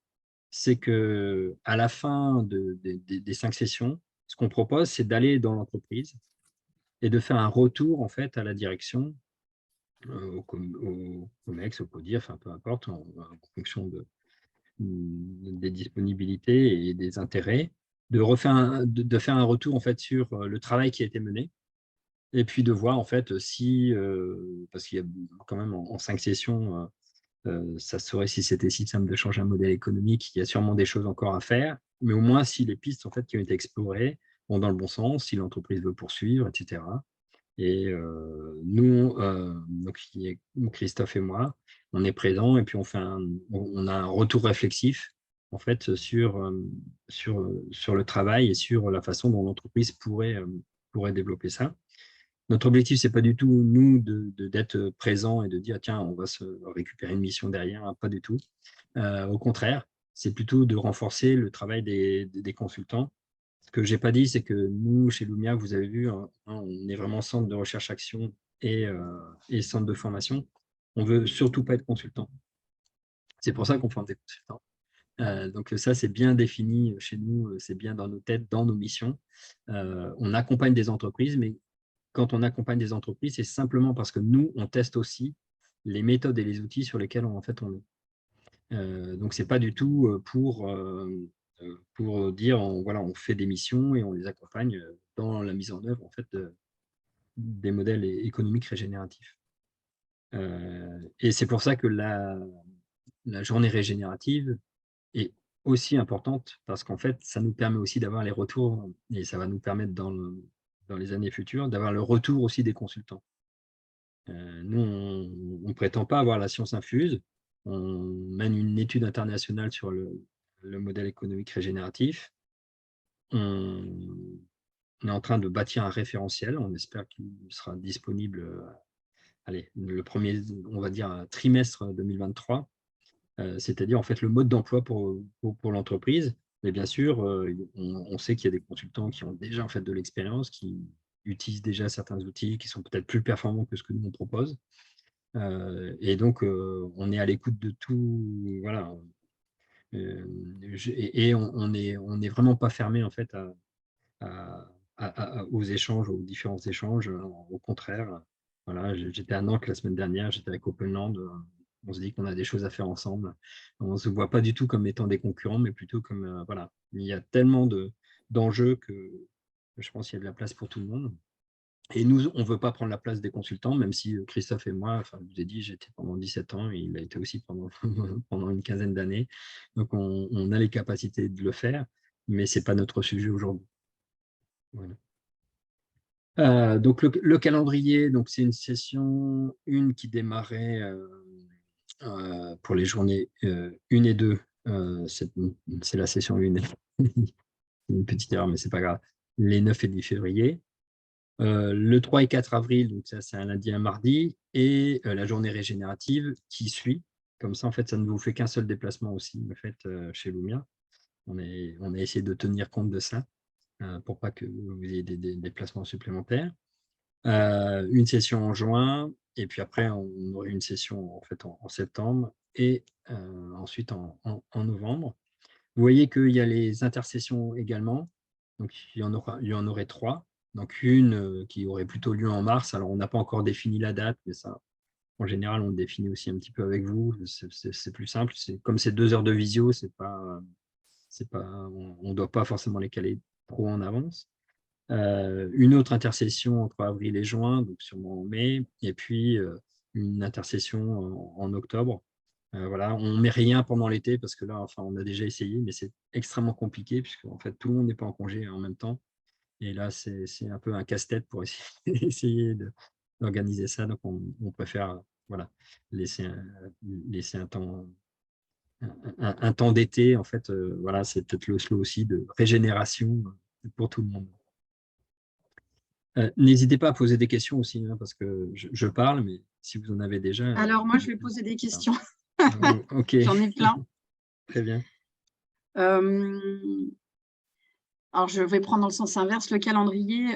c'est qu'à la fin des 5 sessions, ce qu'on propose, c'est d'aller dans l'entreprise et de faire un retour en fait à la direction, au COMEX, au CODIR, enfin peu importe, en fonction des disponibilités et des intérêts, de faire un retour en fait sur le travail qui a été mené, et puis de voir en fait si, parce qu'il y a quand même en 5 sessions, ça serait, si c'était si simple de changer un modèle économique, il y a sûrement des choses encore à faire, mais au moins si les pistes en fait qui ont été explorées vont dans le bon sens, si l'entreprise veut poursuivre, etc. Et nous, donc Christophe et moi, on est présents et puis on a un retour réflexif en fait sur le travail et sur la façon dont l'entreprise pourrait développer ça. Notre objectif, c'est pas du tout, nous, d'être présents et de dire, tiens, on va se récupérer une mission derrière, hein, pas du tout. Au contraire, c'est plutôt de renforcer le travail des consultants. Ce que je n'ai pas dit, c'est que nous, chez Lumia, vous avez vu, hein, on est vraiment centre de recherche-action et centre de formation. On ne veut surtout pas être consultant. C'est pour ça qu'on forme des consultants. Donc ça, c'est bien défini chez nous, c'est bien dans nos têtes, dans nos missions. On accompagne des entreprises, mais quand on accompagne des entreprises, c'est simplement parce que nous, on teste aussi les méthodes et les outils sur lesquels on est. Donc, ce n'est pas du tout pour dire, voilà, on fait des missions et on les accompagne dans la mise en œuvre en fait, des modèles économiques régénératifs. Et c'est pour ça que la journée régénérative est aussi importante parce qu'en fait, ça nous permet aussi d'avoir les retours et ça va nous permettre dans les années futures d'avoir le retour aussi des consultants. Nous, on ne prétend pas avoir la science infuse. On mène une étude internationale sur le modèle économique régénératif. On est en train de bâtir un référentiel. On espère qu'il sera disponible allez, le premier, on va dire, trimestre 2023. C'est-à-dire en fait le mode d'emploi pour l'entreprise. Mais bien sûr, on sait qu'il y a des consultants qui ont déjà en fait de l'expérience, qui utilisent déjà certains outils qui sont peut-être plus performants que ce que nous on propose. Et donc, on est à l'écoute de tout. Voilà. Et on est vraiment pas fermé en fait aux échanges, aux différents échanges. Au contraire, voilà, j'étais à Nantes la semaine dernière, j'étais avec Openland. On se dit qu'on a des choses à faire ensemble. On ne se voit pas du tout comme étant des concurrents, mais plutôt comme, voilà, il y a tellement d'enjeux que je pense qu'il y a de la place pour tout le monde. Et nous, on ne veut pas prendre la place des consultants, même si Christophe et moi, enfin, je vous ai dit, j'étais pendant 17 ans, et il a été aussi pendant une quinzaine d'années. Donc, on a les capacités de le faire, mais ce n'est pas notre sujet aujourd'hui. Voilà. Donc, le calendrier, c'est une session 1 qui démarrait pour les journées 1 et 2. C'est la session 1. Une petite erreur, mais ce n'est pas grave. Les 9 et 10 février. Le 3 et 4 avril, donc ça c'est un lundi et un mardi, et la journée régénérative qui suit. Comme ça, en fait, ça ne vous fait qu'un seul déplacement aussi, en fait, chez Lumia. On a essayé de tenir compte de ça pour pas que vous ayez des déplacements supplémentaires. Une session en juin, et puis après, on aurait une session en fait en septembre, et ensuite en novembre. Vous voyez qu'il y a les intersessions également. Donc, il y en aurait 3. Donc, une qui aurait plutôt lieu en mars. Alors, on n'a pas encore défini la date, mais ça, en général, on le définit aussi un petit peu avec vous. C'est plus simple. Comme c'est 2 heures de visio, on ne doit pas forcément les caler trop en avance. Une autre intercession entre avril et juin, donc sûrement en mai. Et puis, une intercession en octobre. Voilà, on ne met rien pendant l'été parce que là, enfin, on a déjà essayé, mais c'est extrêmement compliqué puisque en fait, tout le monde n'est pas en congé en même temps. Et là, c'est un peu un casse-tête pour essayer d'organiser ça. Donc, on préfère voilà, laisser un temps, un temps d'été. En fait, voilà, c'est peut-être le slow aussi de régénération pour tout le monde. N'hésitez pas à poser des questions aussi, hein, parce que je parle, mais si vous en avez déjà. Alors, moi, je vais poser des questions. Ok. J'en ai plein. Très bien. Alors, je vais prendre dans le sens inverse le calendrier.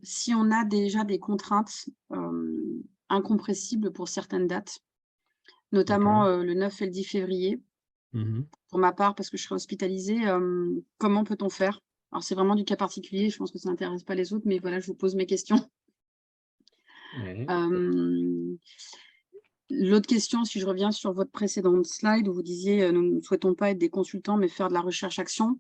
Si on a déjà des contraintes incompressibles pour certaines dates, notamment le 9 et le 10 février, pour ma part, parce que je serai hospitalisée, comment peut-on faire? Alors, c'est vraiment du cas particulier, je pense que ça n'intéresse pas les autres, mais voilà, je vous pose mes questions. Ouais. L'autre question, si je reviens sur votre précédente slide où vous disiez nous ne souhaitons pas être des consultants, mais faire de la recherche-action.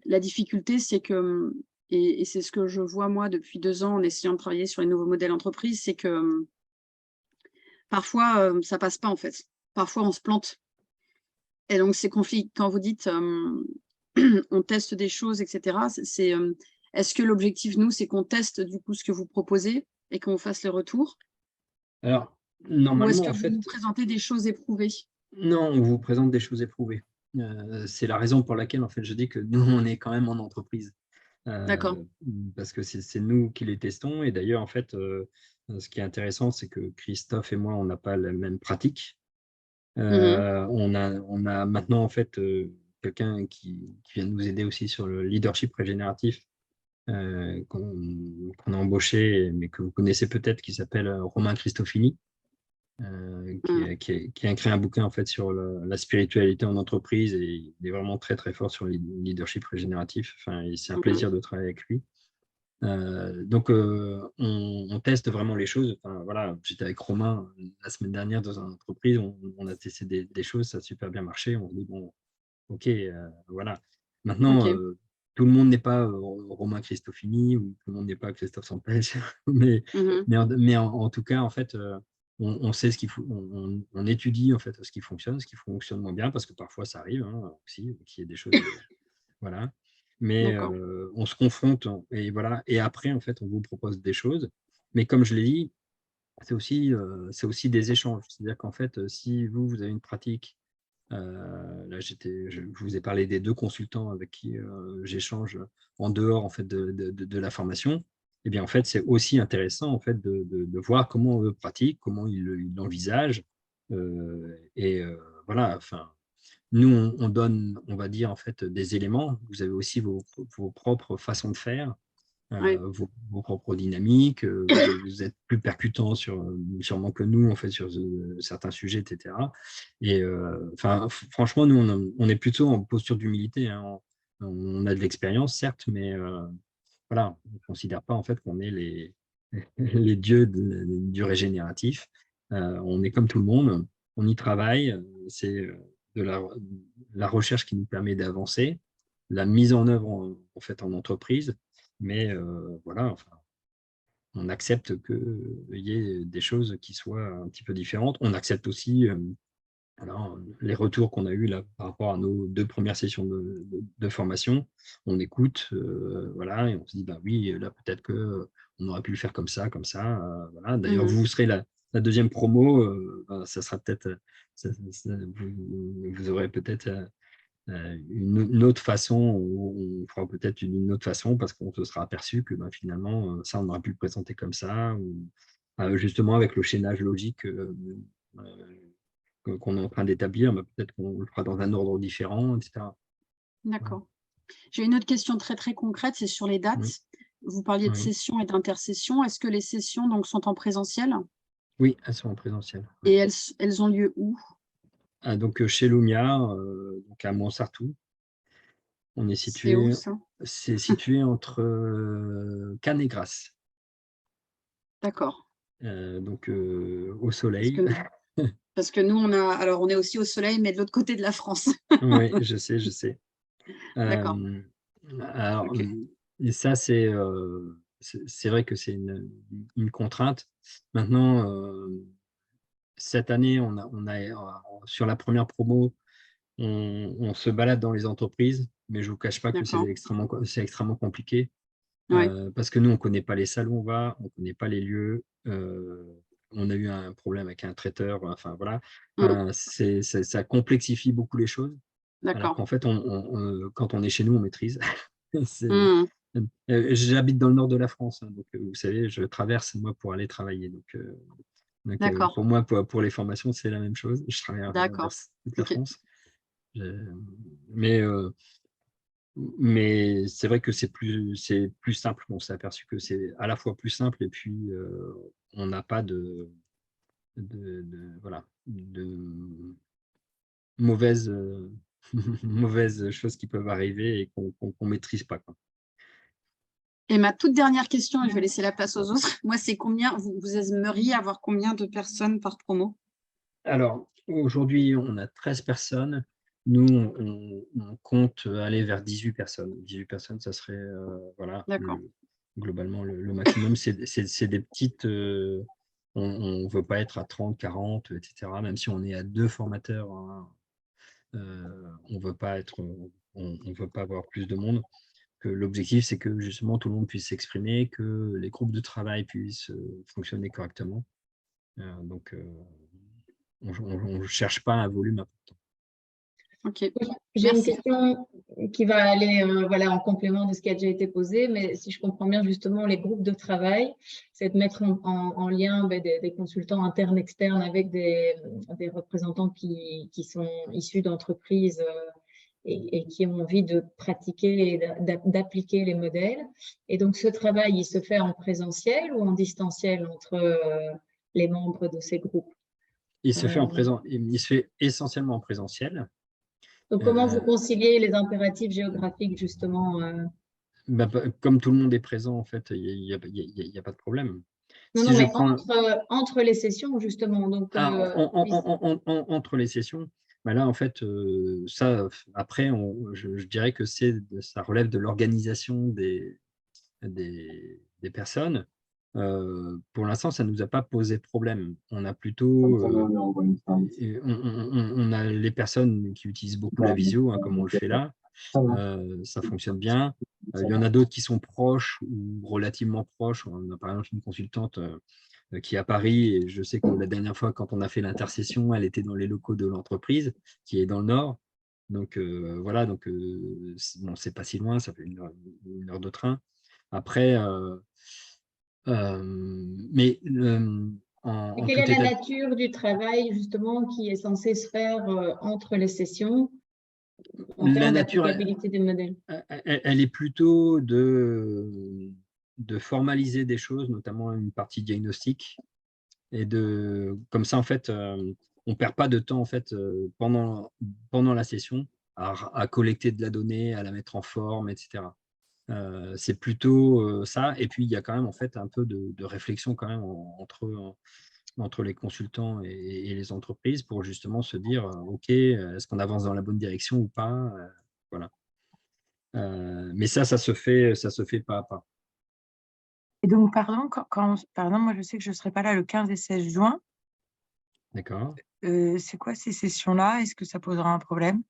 La difficulté, c'est que, et c'est ce que je vois moi depuis 2 ans en essayant de travailler sur les nouveaux modèles entreprises, c'est que parfois, ça passe pas en fait. Parfois, on se plante. Et donc, c'est conflit. Quand vous dites on teste des choses, etc., est-ce que l'objectif, nous, c'est qu'on teste du coup ce que vous proposez et qu'on fasse les retours? Alors, Ou normalement, est-ce que en vous fait, nous présentez des choses éprouvées? non, on vous présente des choses éprouvées. C'est la raison pour laquelle, en fait, je dis que nous, on est quand même en entreprise. D'accord. Parce que c'est nous qui les testons. Et d'ailleurs, en fait, ce qui est intéressant, c'est que Christophe et moi, on n'a pas la même pratique. On a maintenant, en fait, quelqu'un qui vient nous aider aussi sur le leadership régénératif, qu'on a embauché, mais que vous connaissez peut-être, qui s'appelle Romain Cristofini, qui a écrit un bouquin en fait sur la spiritualité en entreprise, et il est vraiment très très fort sur le leadership régénératif. Enfin, c'est un plaisir de travailler avec lui. Donc, on teste vraiment les choses. Enfin, voilà, j'étais avec Romain la semaine dernière dans une entreprise, on a testé des choses, ça a super bien marché. On se dit, bon, ok, voilà. Maintenant, tout le monde n'est pas Romain Cristofini, ou tout le monde n'est pas Christophe Sampèche, mais en tout cas, en fait, on sait ce qu'il faut, on étudie en fait ce qui fonctionne moins bien, parce que parfois ça arrive aussi qu'il y ait des choses, voilà. Mais D'accord. on se confronte et voilà. Et après, en fait, on vous propose des choses. Mais comme je l'ai dit, c'est aussi des échanges. C'est-à-dire qu'en fait, si vous avez une pratique, là, je vous ai parlé des 2 consultants avec qui j'échange en dehors en fait, de la formation. Eh bien, en fait, c'est aussi intéressant en fait, de voir comment eux pratiquent, comment ils l'envisagent. Et voilà, enfin, nous, on donne, on va dire, en fait, des éléments. Vous avez aussi vos propres façons de faire, Oui, vos propres dynamiques. Vous êtes plus percutant sûrement que nous, en fait, sur certains sujets, etc. Et enfin, franchement, nous, on est plutôt en posture d'humilité, hein. On a de l'expérience, certes, mais voilà, on ne considère pas en fait qu'on est les dieux du régénératif. On est comme tout le monde, on y travaille. C'est de la recherche qui nous permet d'avancer, la mise en œuvre en fait en entreprise, mais voilà, enfin, on accepte qu'il y ait des choses qui soient un petit peu différentes. On accepte aussi alors, les retours qu'on a eus là par rapport à nos 2 premières sessions de formation, on écoute, voilà, et on se dit, bah oui, là peut-être qu'on aurait pu le faire comme ça. Voilà. D'ailleurs, Mhm. vous serez la deuxième promo, ben, ça sera peut-être, vous aurez peut-être une autre façon, on fera peut-être une autre façon, parce qu'on se sera aperçu que ben, finalement, ça, on aurait pu le présenter comme ça, ou justement avec le chaînage logique qu'on est en train d'établir, mais peut-être qu'on le fera dans un ordre différent, etc. Voilà. D'accord. J'ai une autre question très, très concrète, c'est sur les Oui, dates. Vous parliez de oui. sessions et d'intercessions. Est-ce que les sessions donc, sont en présentiel Oui, elles sont en présentiel. et Ouais. elles ont lieu où? Ah, donc, chez Lumia, donc à Montsartou, on est C'est où situé, ça? c'est situé entre Cannes et Grasse, D'accord. donc au Parce soleil. que, parce que nous, on est aussi au soleil, mais de l'autre côté de la France. Oui, je sais, je sais. D'accord. Euh, alors, Ok. et ça, c'est vrai que c'est une contrainte. Maintenant, cette année, sur la première promo, on se balade dans les entreprises, mais je ne vous cache pas que D'accord. c'est extrêmement compliqué, Oui. parce que nous, on ne connaît pas les salles où on va, on ne connaît pas les lieux. On a eu un problème avec un traiteur, enfin voilà. Ça complexifie beaucoup les choses, alors D'accord. qu'en fait, quand on est chez nous, on maîtrise. C'est- Mmh. J'habite dans le nord de la France, hein, donc vous savez, je traverse moi pour aller travailler. D'accord. Pour moi, pour les formations, c'est la même chose. Je traverse D'accord. toute la Ok. France. Je- Mais, mais c'est vrai que c'est plus simple. On s'est aperçu que c'est à la fois plus simple, et puis on n'a pas voilà, de mauvaises, mauvaises choses qui peuvent arriver et qu'on maîtrise pas, quoi. Et ma toute dernière question, et je vais laisser la place aux autres. Moi, c'est combien, vous aimeriez avoir combien de personnes par promo? Alors, aujourd'hui, on a 13 personnes. Nous, on compte aller vers 18 personnes. 18 personnes, ça serait voilà, D'accord. globalement le maximum. C'est des petites. On ne veut pas être à 30, 40, etc. Même si on est à 2 formateurs, hein, on veut pas on veut pas avoir plus de monde. L'objectif, c'est que justement tout le monde puisse s'exprimer, que les groupes de travail puissent fonctionner correctement. Donc, on ne cherche pas un volume important. Ok. J'ai une Merci. question qui va aller voilà, en complément de ce qui a déjà été posé, mais si je comprends bien, justement, les groupes de travail, c'est de mettre en lien des consultants internes, externes avec des représentants qui sont issus d'entreprises et qui ont envie de pratiquer et d'appliquer les modèles. Et donc, ce travail, il se fait en présentiel ou en distanciel entre les membres de ces groupes? Il se fait Euh, il se fait essentiellement en présentiel. donc, comment vous Euh, conciliez les impératifs géographiques, justement Comme tout le monde est présent, en fait, il n'y a pas de problème. Non, Si non, je mais prends entre les sessions, justement. Donc, oui. entre les sessions, bah là, en fait, ça, après, je dirais que ça relève de l'organisation des personnes. pour l'instant, ça ne nous a pas posé problème. On a plutôt on a les personnes qui utilisent beaucoup la visio, hein, comme on le fait là. Ça fonctionne bien. Il y en a d'autres qui sont proches ou relativement proches. On a par exemple une consultante qui est à Paris, et je sais que la dernière fois, quand on a fait l'intercession, elle était dans les locaux de l'entreprise, qui est dans le Nord. Donc voilà, donc bon, c'est pas si loin, ça fait une heure de train. Après, mais Et en quelle tout est la état nature du travail justement qui est censé se faire entre les sessions en la termes nature, d'applicabilité des modèles? elle est plutôt de formaliser des choses, notamment une partie diagnostique, et comme ça, en fait, on ne perd pas de temps en fait, pendant la session à collecter de la donnée, à la mettre en forme, etc. C'est plutôt ça. Et puis, il y a quand même en fait un peu de réflexion quand même entre les consultants et les entreprises pour justement se dire, OK, est-ce qu'on avance dans la bonne direction ou pas? Voilà. Mais ça se fait pas à pas. Et donc, pardon, pardon, moi je sais que je ne serai pas là le 15 et 16 juin. D'accord. C'est quoi ces sessions-là? Est-ce que ça posera un problème?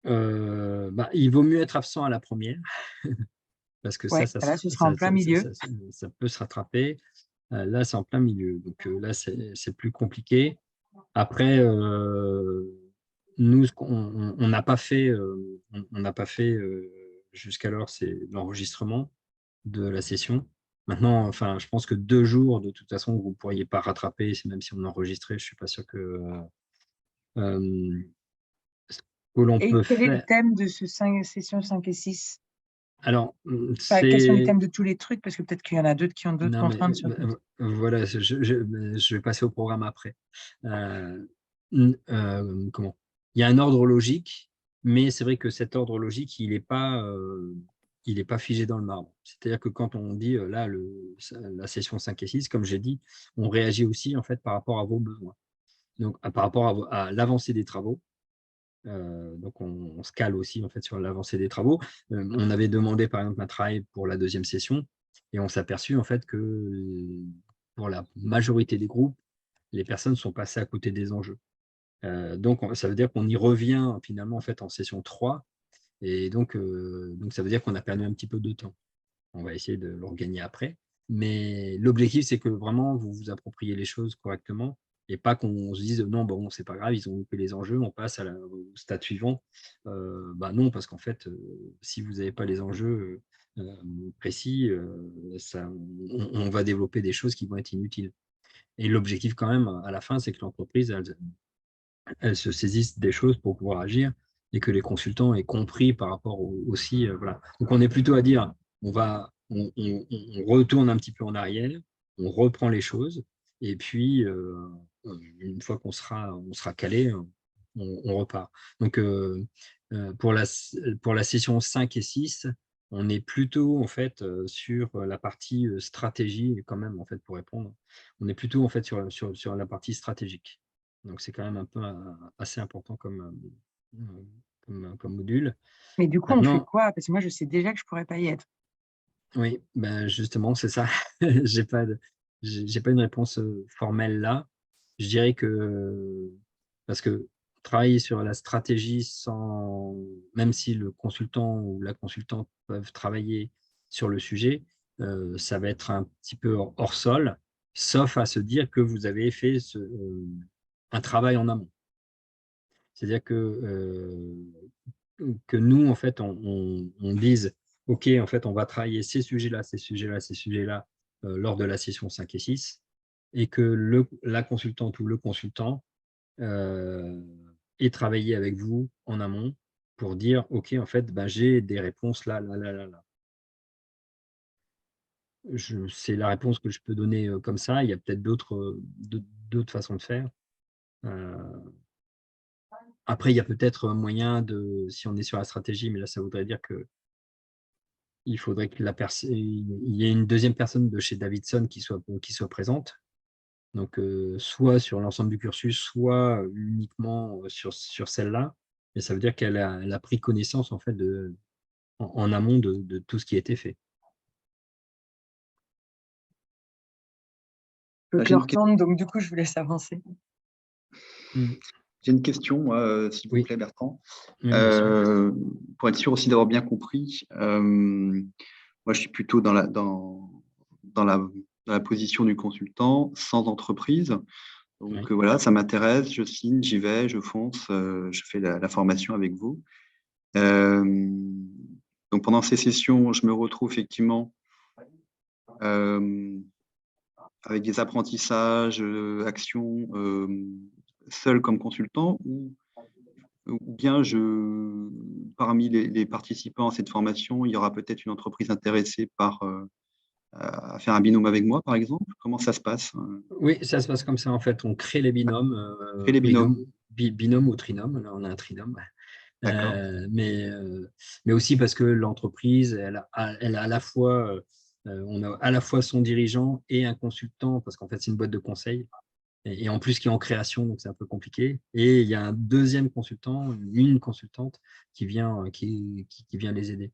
Il vaut mieux être absent à la première, parce que Ouais, là, ce sera en plein milieu. ça peut se rattraper. Là, c'est en plein milieu. Donc là, c'est plus compliqué. Après, nous, on n'a pas fait, on n'a pas fait jusqu'alors, c'est l'enregistrement de la session. Maintenant, enfin, je pense que 2 jours, de toute façon, vous ne pourriez pas rattraper, même si on enregistrait, je ne suis pas sûr euh, ce que l'on Et peut quel est le faire. thème de ce session 5 et 6? Alors, Enfin, quels sont les c'est. thèmes de tous les trucs? Parce que peut-être qu'il y en a d'autres qui ont d'autres Non, mais contraintes sur d'autres. voilà, je vais passer au programme après. Comment? Il y a un ordre logique, mais c'est vrai que cet ordre logique, il est pas figé dans le marbre. C'est-à-dire que quand on dit là, la session 5 et 6, comme j'ai dit, on réagit aussi en fait par rapport à vos besoins. Donc, par rapport à l'avancée des travaux. Donc, on se cale aussi en fait sur l'avancée des travaux. On avait demandé par exemple un travail pour la deuxième session et on s'est aperçu en fait que pour la majorité des groupes, les personnes sont passées à côté des enjeux. Donc, ça veut dire qu'on y revient finalement en fait en session 3 et donc ça veut dire qu'on a perdu un petit peu de temps. On va essayer de le regagner après. Mais l'objectif, c'est que vraiment vous vous appropriez les choses correctement et pas qu'on se dise non, bon, c'est pas grave, ils ont loupé les enjeux, on passe au stade suivant. Non, parce qu'en fait, si vous n'avez pas les enjeux précis, on va développer des choses qui vont être inutiles. Et l'objectif, quand même, à la fin, c'est que l'entreprise, elle se saisisse des choses pour pouvoir agir et que les consultants aient compris par rapport aussi. Voilà. Donc, on est plutôt à dire on retourne un petit peu en arrière, on reprend les choses et puis, une fois on sera calé, on repart. Donc, pour la session 5 et 6, on est plutôt en fait sur la partie stratégie, quand même, en fait, pour répondre. On est plutôt en fait sur la partie stratégique. Donc, c'est quand même un peu assez important comme module. Mais du coup, on fait Maintenant, quoi? Parce que moi, je sais déjà que je ne pourrais pas y être. oui, ben justement, c'est ça. J'ai pas une réponse formelle là. Je dirais que, parce que travailler sur la stratégie sans, même si le consultant ou la consultante peuvent travailler sur le sujet, ça va être un petit peu hors sol, sauf à se dire que vous avez fait un travail en amont. C'est-à-dire que nous, en fait, on dise, OK, en fait, on va travailler ces sujets-là, ces sujets-là, ces sujets-là lors de la session 5 et 6, et que la consultante ou le consultant ait travaillé avec vous en amont pour dire, OK, en fait, ben, j'ai des réponses là, là, là, là, là. C'est la réponse que je peux donner comme ça. Il y a peut-être d'autres façons de faire. Euh, Après, il y a peut-être un moyen si on est sur la stratégie, mais là, ça voudrait dire que il faudrait que il y ait une deuxième personne de chez Davidson qui soit présente. Donc, soit sur l'ensemble du cursus, soit uniquement sur celle-là. Et ça veut dire qu'elle a pris connaissance en fait en amont de tout ce qui a été fait. Faut Ah, que j'ai je une, retourne, donc du coup, je vous laisse avancer. j'ai une question, moi, s'il vous Oui. plaît, Bertrand. Oui, bien sûr. Pour être sûr aussi d'avoir bien compris, moi, je suis plutôt dans la position du consultant sans entreprise. Donc Oui. voilà, ça m'intéresse, je signe, j'y vais, je fonce, je fais la formation avec vous. Euh, donc pendant ces sessions, je me retrouve effectivement euh, avec des apprentissages, actions, seul comme consultant, ou bien parmi les participants à cette formation, il y aura peut-être une entreprise intéressée à faire un binôme avec moi, par exemple. Comment ça se passe? Oui, ça se passe comme ça en fait. On crée les binômes, Créer les binômes, binôme ou trinôme. Là, on a un trinôme. d'accord. Mais aussi parce que l'entreprise, elle a à la fois, on a à la fois son dirigeant et un consultant, parce qu'en fait, c'est une boîte de conseil, et en plus qui est en création, donc c'est un peu compliqué. Et il y a un deuxième consultant, une consultante qui vient, qui vient les aider.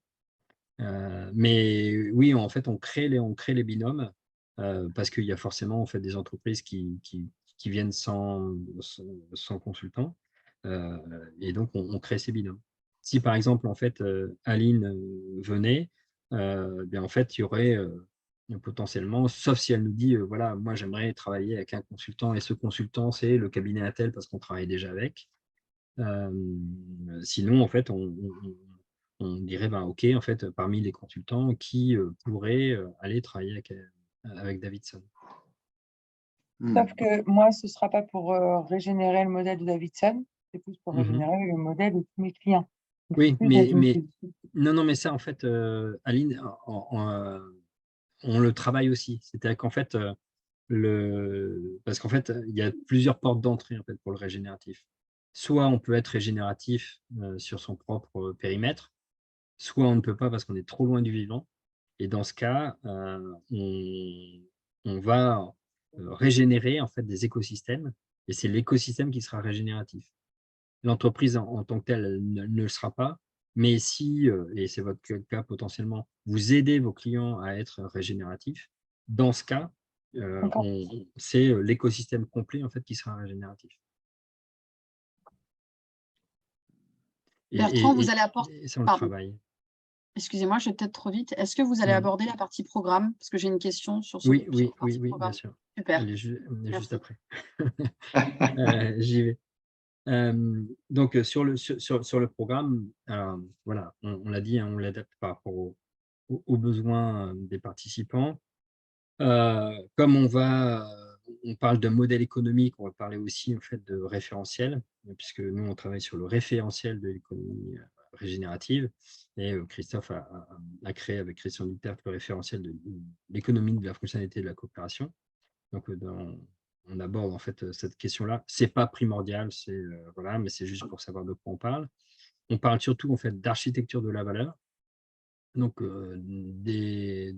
Mais oui, en fait, on crée les binômes parce qu'il y a forcément en fait, des entreprises qui viennent sans consultant. Euh, et donc, on crée ces binômes. Si par exemple, en fait, Aline venait, bien, en fait, il y aurait potentiellement, sauf si elle nous dit, voilà, moi j'aimerais travailler avec un consultant et ce consultant, c'est le cabinet Intel parce qu'on travaille déjà avec. Euh, Sinon, en fait, on dirait, ben, OK, en fait, parmi les consultants, qui pourrait aller travailler avec Davidson. Sauf que moi, ce ne sera pas pour régénérer le modèle de Davidson, c'est plus pour Mhm. régénérer le modèle de tous mes clients. Donc, c'est Oui, plus dans une non, mais ça, en fait, Aline, on le travaille aussi. C'est-à-dire qu'en fait, parce qu'en fait, il y a plusieurs portes d'entrée en fait, pour le régénératif. Soit on peut être régénératif sur son propre périmètre, soit on ne peut pas parce qu'on est trop loin du vivant. Et dans ce cas, on va régénérer en fait des écosystèmes, et c'est l'écosystème qui sera régénératif. L'entreprise en tant que telle ne le sera pas, mais si, et c'est votre cas potentiellement, vous aidez vos clients à être régénératifs, dans ce cas, D'accord. c'est l'écosystème complet en fait qui sera régénératif. Bertrand, vous allez apporter. Et ça, on le Pardon, travaille. excusez-moi, je vais peut-être trop vite. Est-ce que vous allez aborder la partie programme? Parce que j'ai une question sur Oui, sur oui, la partie bien programme. sûr. Super. Elle est juste Merci. après. J'y vais. Donc, sur le programme, voilà, on l'a dit, hein, on l'adapte par rapport aux besoins des participants. Comme on parle de modèle économique, on va parler aussi en fait de référentiel, puisque nous, on travaille sur le référentiel de l'économie régénérative. Et Christophe a créé avec Christian Dutertre le référentiel de l'économie de la fonctionnalité de la coopération. Donc, on aborde en fait cette question-là. C'est pas primordial, voilà, mais c'est juste pour savoir de quoi on parle. On parle surtout en fait d'architecture de la valeur, donc des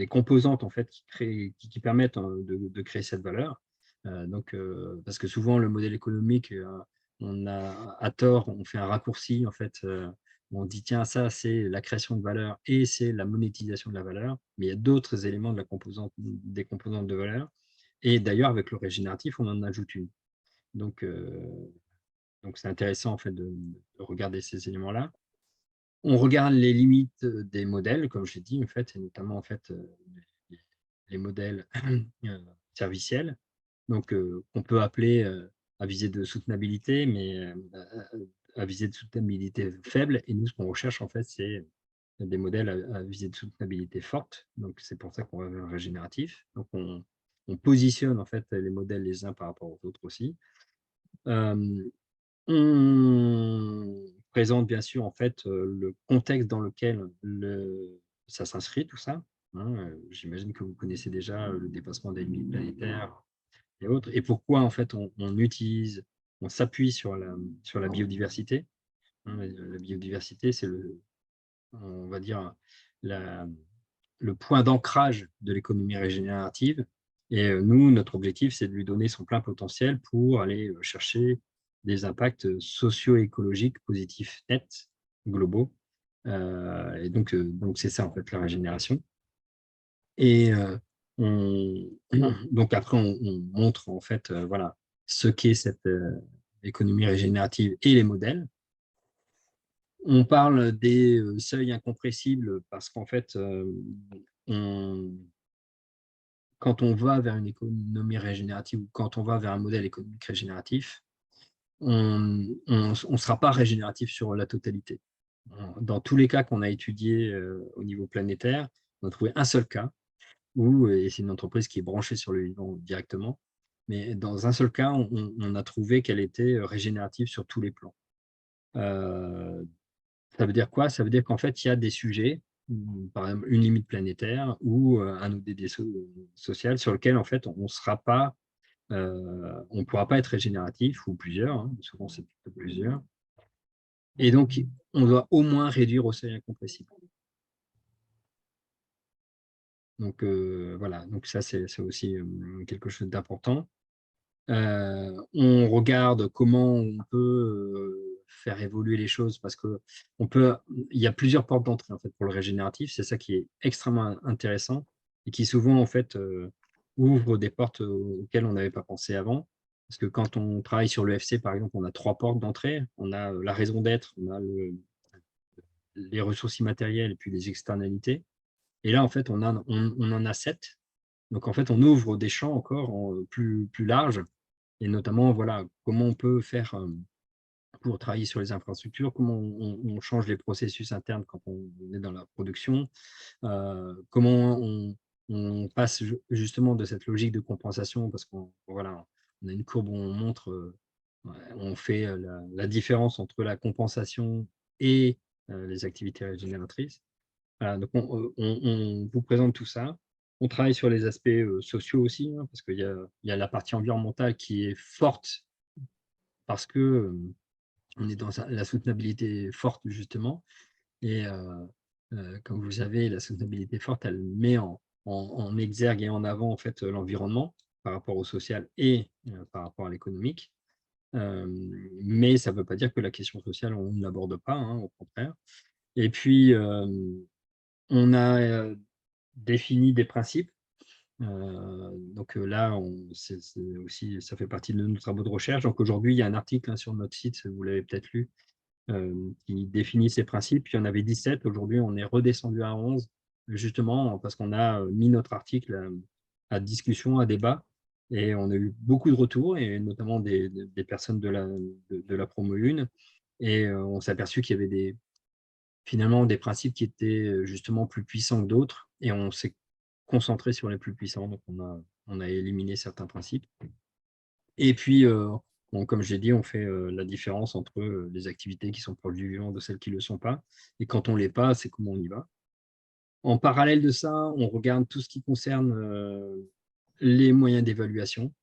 composantes en fait qui permettent de créer cette valeur. Parce que souvent le modèle économique, on a à tort, on fait un raccourci en fait. On dit tiens, ça c'est la création de valeur et c'est la monétisation de la valeur, mais il y a d'autres éléments des composantes de valeur. Et d'ailleurs, avec le régénératif, on en ajoute une. Donc, c'est intéressant en fait de regarder ces éléments-là. On regarde les limites des modèles, comme je l'ai dit, en fait, et notamment en fait, les modèles serviciels, donc qu'on peut appeler à visée de soutenabilité, mais à visée de soutenabilité faible. Et nous, ce qu'on recherche, en fait, c'est des modèles à visée de soutenabilité forte. Donc, c'est pour ça qu'on va vers le régénératif. Donc, on positionne en fait les modèles les uns par rapport aux autres aussi. On présente bien sûr en fait le contexte dans lequel ça s'inscrit, tout ça. Hein. J'imagine que vous connaissez déjà le dépassement des limites planétaires et autres. Et pourquoi en fait on s'appuie sur la biodiversité. Hein. La biodiversité, c'est on va dire, le point d'ancrage de l'économie régénérative. Et nous, notre objectif, c'est de lui donner son plein potentiel pour aller chercher des impacts socio-écologiques positifs nets, globaux. Et donc c'est ça, en fait, la régénération. Et Donc après, on montre en fait voilà, ce qu'est cette économie régénérative et les modèles. On parle des seuils incompressibles parce qu'en fait, quand on va vers une économie régénérative ou quand on va vers un modèle économique régénératif, on ne sera pas régénératif sur la totalité. Dans tous les cas qu'on a étudiés au niveau planétaire, on a trouvé un seul cas où, et c'est une entreprise qui est branchée sur le vivant directement, mais dans un seul cas, on a trouvé qu'elle était régénérative sur tous les plans. Ça veut dire quoi? Ça veut dire qu'en fait, il y a des sujets, par exemple une limite planétaire ou un ODD social sur lequel en fait, on sera pas, on ne pourra pas être régénératif, ou plusieurs, hein, souvent c'est plutôt plusieurs. Et donc, on doit au moins réduire au seuil incompressible. Donc voilà, donc ça c'est aussi quelque chose d'important. On regarde comment on peut faire évoluer les choses parce que il y a plusieurs portes d'entrée en fait pour le régénératif. C'est ça qui est extrêmement intéressant et qui souvent en fait ouvre des portes auxquelles on n'avait pas pensé avant. Parce que quand on travaille sur l'EFC par exemple, on a 3 portes d'entrée. On a la raison d'être, on a les ressources immatérielles et puis les externalités. Et là en fait on en a 7. Donc en fait on ouvre des champs encore plus larges. Et notamment, voilà, comment on peut faire pour travailler sur les infrastructures, comment on change les processus internes quand on est dans la production, comment on passe justement de cette logique de compensation, parce qu'on voilà, on a une courbe où on montre, on fait la différence entre la compensation et les activités régénératrices. Voilà, donc on vous présente tout ça. On travaille sur les aspects sociaux aussi, hein, parce qu'il y a la partie environnementale qui est forte parce que on est dans la soutenabilité forte, justement. Et comme vous savez, la soutenabilité forte, elle met en exergue et en avant en fait, l'environnement par rapport au social et par rapport à l'économique. Mais ça ne veut pas dire que la question sociale, on ne l'aborde pas, hein, au contraire. Et puis, on a défini des principes. Donc là, c'est aussi, ça fait partie de nos travaux de recherche. Donc aujourd'hui, il y a un article sur notre site, vous l'avez peut-être lu, qui définit ces principes. Il y en avait 17. Aujourd'hui, on est redescendu à 11, justement parce qu'on a mis notre article à discussion, à débat. Et on a eu beaucoup de retours, et notamment des personnes de la promo 1. Et on s'est aperçu qu'il y avait finalement des principes qui étaient justement plus puissants que d'autres. Et on s'est concentré sur les plus puissants. Donc, on a éliminé certains principes. Et puis, comme j'ai dit, on fait la différence entre les activités qui sont proches du vivant de celles qui ne le sont pas. Et quand on ne l'est pas, c'est comment on y va. En parallèle de ça, on regarde tout ce qui concerne les moyens d'évaluation,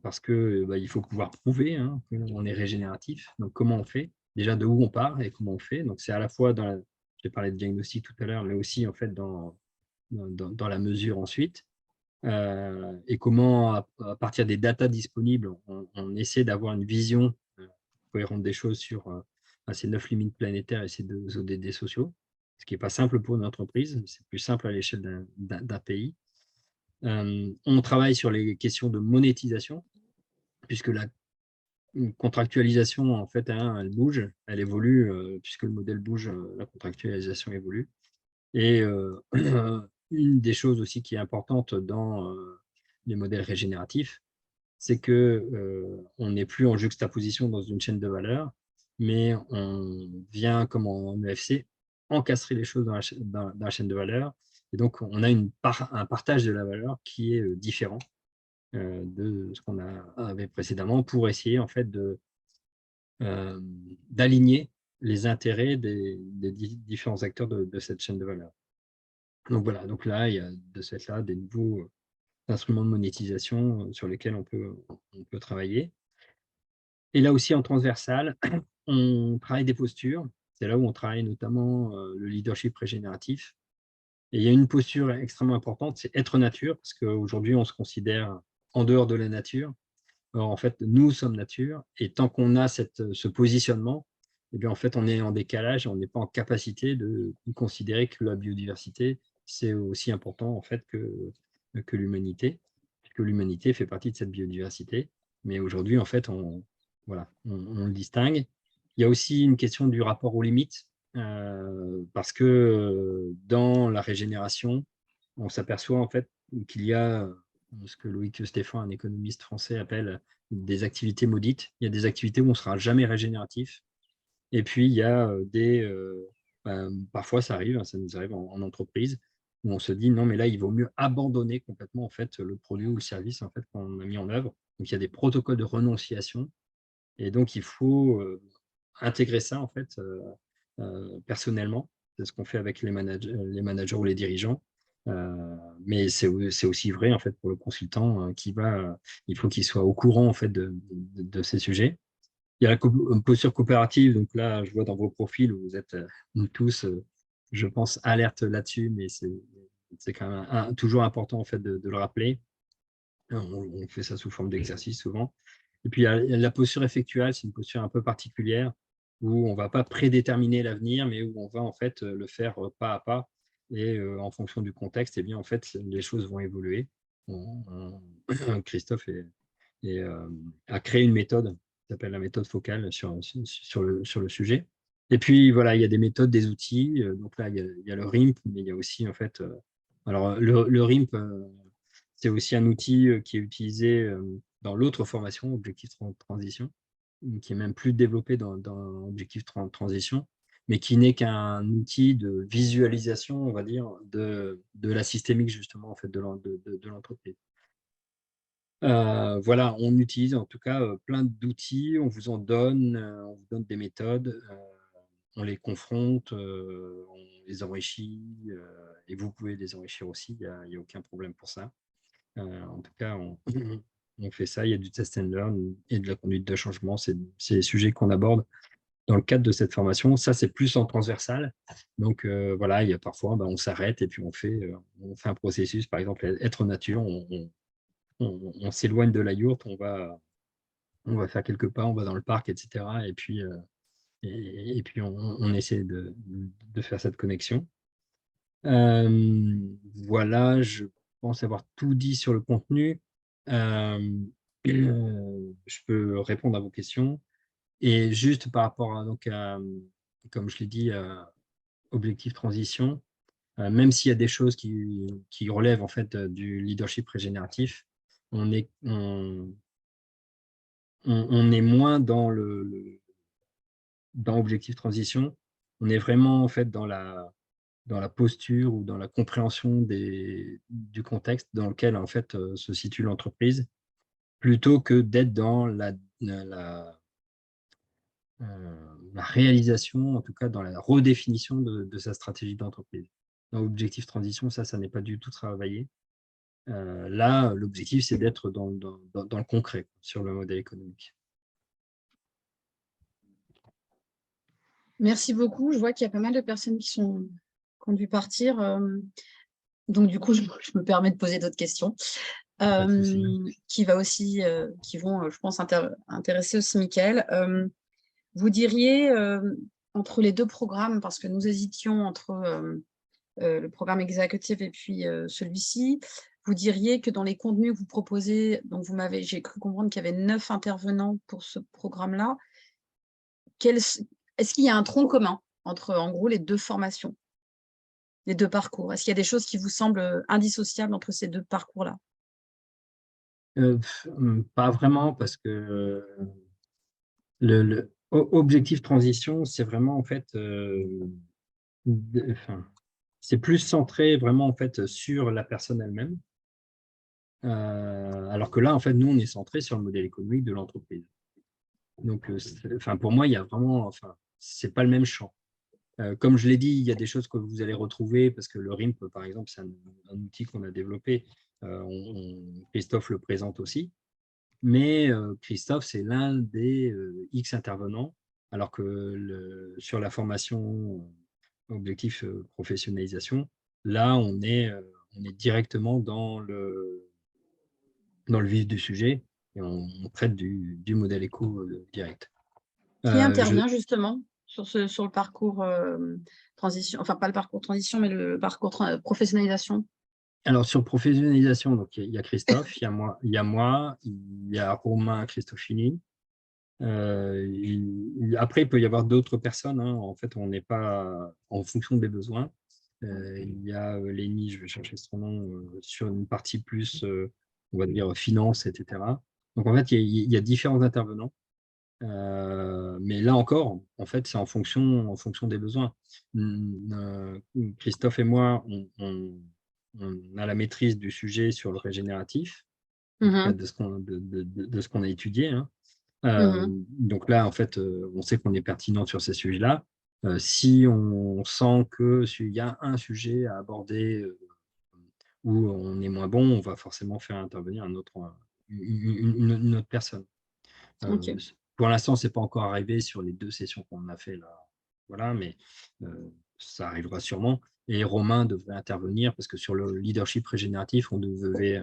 parce qu'il faut pouvoir prouver qu'on est régénératif. Donc, comment on fait? Déjà, de où on part et comment on fait? Donc, c'est à la fois j'ai parlé de diagnostic tout à l'heure, mais aussi en fait dans la mesure ensuite. Et comment, à partir des datas disponibles, on essaie d'avoir une vision cohérente des choses sur ces 9 limites planétaires et ces 2 ODD sociaux, ce qui n'est pas simple pour une entreprise, c'est plus simple à l'échelle d'un pays. On travaille sur les questions de monétisation, puisque la contractualisation, en fait, elle bouge, elle évolue, puisque le modèle bouge, la contractualisation évolue. Et une des choses aussi qui est importante dans les modèles régénératifs, c'est qu'on n'est plus en juxtaposition dans une chaîne de valeur, mais on vient, comme en EFC, encastrer les choses dans la chaîne de valeur. Et donc, on a un partage de la valeur qui est différent de ce qu'on avait précédemment, pour essayer en fait d'aligner les intérêts des différents acteurs de cette chaîne de valeur. Donc voilà, donc là, il y a de ce fait-là des nouveaux instruments de monétisation sur lesquels on peut travailler. Et là aussi, en transversal, on travaille des postures. C'est là où on travaille notamment le leadership régénératif. Et il y a une posture extrêmement importante, c'est être nature, parce qu'aujourd'hui, on se considère en dehors de la nature. Or, en fait, nous sommes nature, et tant qu'on a ce positionnement, eh bien, en fait, on est en décalage, on n'est pas en capacité de considérer que la biodiversité, c'est aussi important en fait, que que l'humanité, puisque l'humanité fait partie de cette biodiversité. Mais aujourd'hui, en fait, voilà, on le distingue. Il y a aussi une question du rapport aux limites, parce que dans la régénération, on s'aperçoit en fait qu'il y a ce que Loïc Stéphan, un économiste français, appelle des activités maudites. Il y a des activités où on ne sera jamais régénératif. Et puis, il y a parfois, ça arrive, hein, ça nous arrive en entreprise, où on se dit, non, mais là, il vaut mieux abandonner complètement en fait, le produit ou le service en fait, qu'on a mis en œuvre. Donc, il y a des protocoles de renonciation. Et donc, il faut intégrer ça en fait, personnellement. C'est ce qu'on fait avec les managers ou les dirigeants. Mais c'est aussi vrai en fait, pour le consultant il faut qu'il soit au courant en fait, de ces sujets. Il y a la posture coopérative, donc là, je vois dans vos profils où vous êtes nous tous, je pense, alertes là-dessus, mais c'est quand même toujours important en fait, de le rappeler. On fait ça sous forme d'exercice souvent. Et puis, il y a la posture effectuelle, c'est une posture un peu particulière où on ne va pas prédéterminer l'avenir, mais où on va en fait le faire pas à pas. Et en fonction du contexte, eh bien, en fait, les choses vont évoluer. Christophe a créé une méthode qui s'appelle la méthode focale sur le sujet. Et puis, voilà, il y a des méthodes, des outils. Donc là, il y a le RIMP, mais il y a aussi, en fait, alors le RIMP, c'est aussi un outil qui est utilisé dans l'autre formation, Objectif Transition, qui est même plus développé dans Objectif Transition, mais qui n'est qu'un outil de visualisation, on va dire, de la systémique, justement, en fait, de l'entreprise. Voilà, on utilise en tout cas plein d'outils, on vous donne des méthodes, on les confronte, on les enrichit, et vous pouvez les enrichir aussi, il n'y a aucun problème pour ça. En tout cas, on fait ça, il y a du test and learn et de la conduite de changement, c'est les sujets qu'on aborde dans le cadre de cette formation. Ça, c'est plus en transversal. Donc voilà, il y a parfois, on s'arrête et puis on fait un processus, par exemple, être nature, on s'éloigne de la yourte, on va faire quelques pas, on va dans le parc, etc. Et puis, on essaie de faire cette connexion. Voilà, je pense avoir tout dit sur le contenu. Je peux répondre à vos questions. Et juste par rapport comme je l'ai dit, Objectif Transition, même s'il y a des choses qui relèvent en fait du leadership régénératif, on est moins dans dans Objectif Transition. On est vraiment en fait dans la posture ou dans la compréhension du contexte dans lequel en fait se situe l'entreprise, plutôt que d'être dans la réalisation, en tout cas dans la redéfinition de sa stratégie d'entreprise. Dans Objectif Transition, ça n'est pas du tout travaillé. Là, l'objectif, c'est d'être dans le concret, sur le modèle économique. Merci beaucoup. Je vois qu'il y a pas mal de personnes qui ont dû partir. Donc, du coup, je me permets de poser d'autres questions qui vont, je pense, intéresser aussi Mickaël. Vous diriez, entre les deux programmes, parce que nous hésitions entre le programme exécutif et puis celui-ci, vous diriez que dans les contenus que vous proposez, donc j'ai cru comprendre qu'il y avait 9 intervenants pour ce programme-là. Est-ce qu'il y a un tronc commun entre, en gros, les deux formations, les deux parcours? Est-ce qu'il y a des choses qui vous semblent indissociables entre ces deux parcours-là? Pas vraiment, parce que Objectif Transition, c'est vraiment en fait, c'est plus centré vraiment en fait sur la personne elle-même, alors que là, en fait, nous, on est centré sur le modèle économique de l'entreprise. Donc, pour moi, il y a vraiment, c'est pas le même champ. Comme je l'ai dit, il y a des choses que vous allez retrouver, parce que le RIMP, par exemple, c'est un outil qu'on a développé. Christophe le présente aussi. Mais Christophe, c'est l'un des X intervenants, alors que sur la formation Objectif Professionnalisation, là, on est directement dans le vif du sujet et on traite du modèle éco direct. Qui intervient justement sur le parcours transition, enfin pas le parcours transition, mais le parcours professionnalisation? Alors, sur professionnalisation, donc, il y a Christophe, il y a Romain Christofini. Après, il peut y avoir d'autres personnes. Hein. En fait, on n'est pas en fonction des besoins. Il y a Lénie, je vais chercher son nom, sur une partie plus, on va dire, finance, etc. Donc, en fait, il y a différents intervenants. Mais là encore, en fait, c'est en fonction des besoins. Christophe et moi, on a la maîtrise du sujet sur le régénératif, en tout cas Mhm. de ce qu'on a étudié. Hein. Mhm. Donc là, en fait, on sait qu'on est pertinent sur ces sujets-là. Si on sent qu'il y a un sujet à aborder où on est moins bon, on va forcément faire intervenir une autre personne. Ok. Pour l'instant, ce n'est pas encore arrivé sur les 2 sessions qu'on a fait là. Voilà, mais ça arrivera sûrement. Et Romain devrait intervenir parce que sur le leadership régénératif, on devait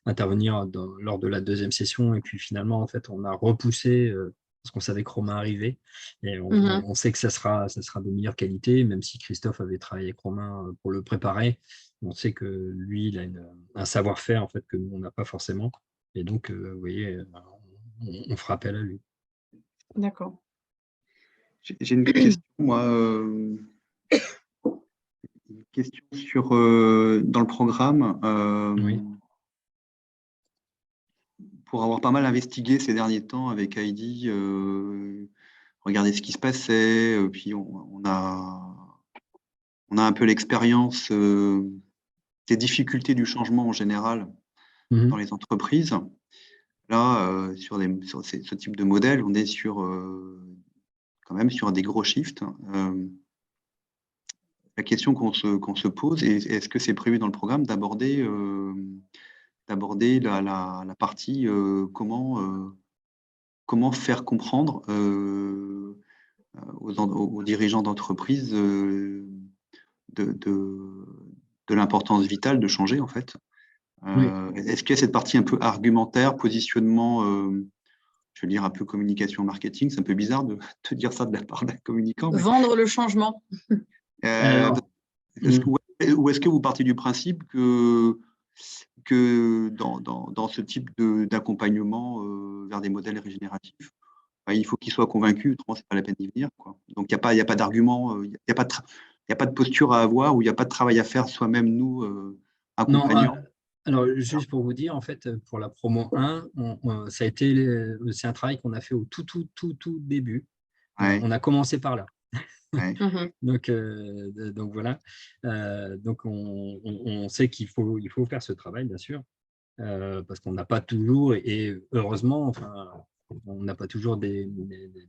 intervenir lors de la 2e session. Et puis finalement, en fait, on a repoussé parce qu'on savait que Romain arrivait. Et Mhm. on sait que ça sera de meilleure qualité, même si Christophe avait travaillé avec Romain pour le préparer. On sait que lui, il a un savoir-faire en fait, que nous, on n'a pas forcément. Et donc, vous voyez, on fera appel à lui. D'accord. J'ai une question, moi, une question sur, dans le programme, Oui. pour avoir pas mal investigué ces derniers temps avec Heidi, regarder ce qui se passait, puis on a un peu l'expérience des difficultés du changement en général dans Mhm. les entreprises. Là, sur ce type de modèle, on est quand même sur des gros shifts. La question qu'on se pose, est-ce que c'est prévu dans le programme d'aborder la partie comment faire comprendre aux dirigeants d'entreprise de l'importance vitale de changer, en fait. Oui. Est-ce qu'il y a cette partie un peu argumentaire, positionnement, je veux dire un peu communication marketing? C'est un peu bizarre de te dire ça de la part d'un communicant, mais Vendre le changement. Alors, ou est-ce que vous partez du principe que dans ce type d'accompagnement vers des modèles régénératifs, il faut qu'ils soient convaincus, autrement c'est pas la peine d'y venir, quoi. Donc il n'y a pas d'argument, il n'y a pas de posture à avoir, ou il n'y a pas de travail à faire soi-même, nous, non, accompagnants. alors juste pour vous dire, en fait, pour la promo 1, ça a été, c'est un travail qu'on a fait au tout début. Ouais, On a commencé par là. ouais, Mhm. Donc voilà. Donc on sait qu'il faut faire ce travail, bien sûr, parce qu'on n'a pas toujours, et heureusement, enfin, on n'a pas toujours des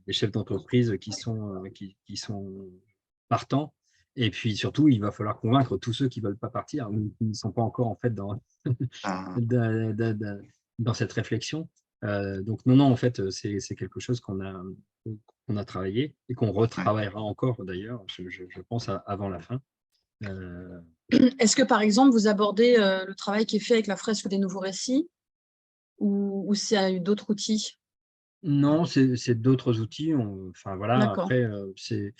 chefs d'entreprise qui sont partants. Et puis surtout, il va falloir convaincre tous ceux qui ne veulent pas partir, ou qui ne sont pas encore en fait dans, ah, dans cette réflexion. Donc non, en fait, c'est quelque chose qu'on a travaillé et qu'on ouais. retravaillera encore d'ailleurs, je pense, avant la fin. Est-ce que, par exemple, vous abordez le travail qui est fait avec la fresque des nouveaux récits ou c'est d'autres outils? Non, c'est d'autres outils. Enfin voilà, D'accord. après, c'est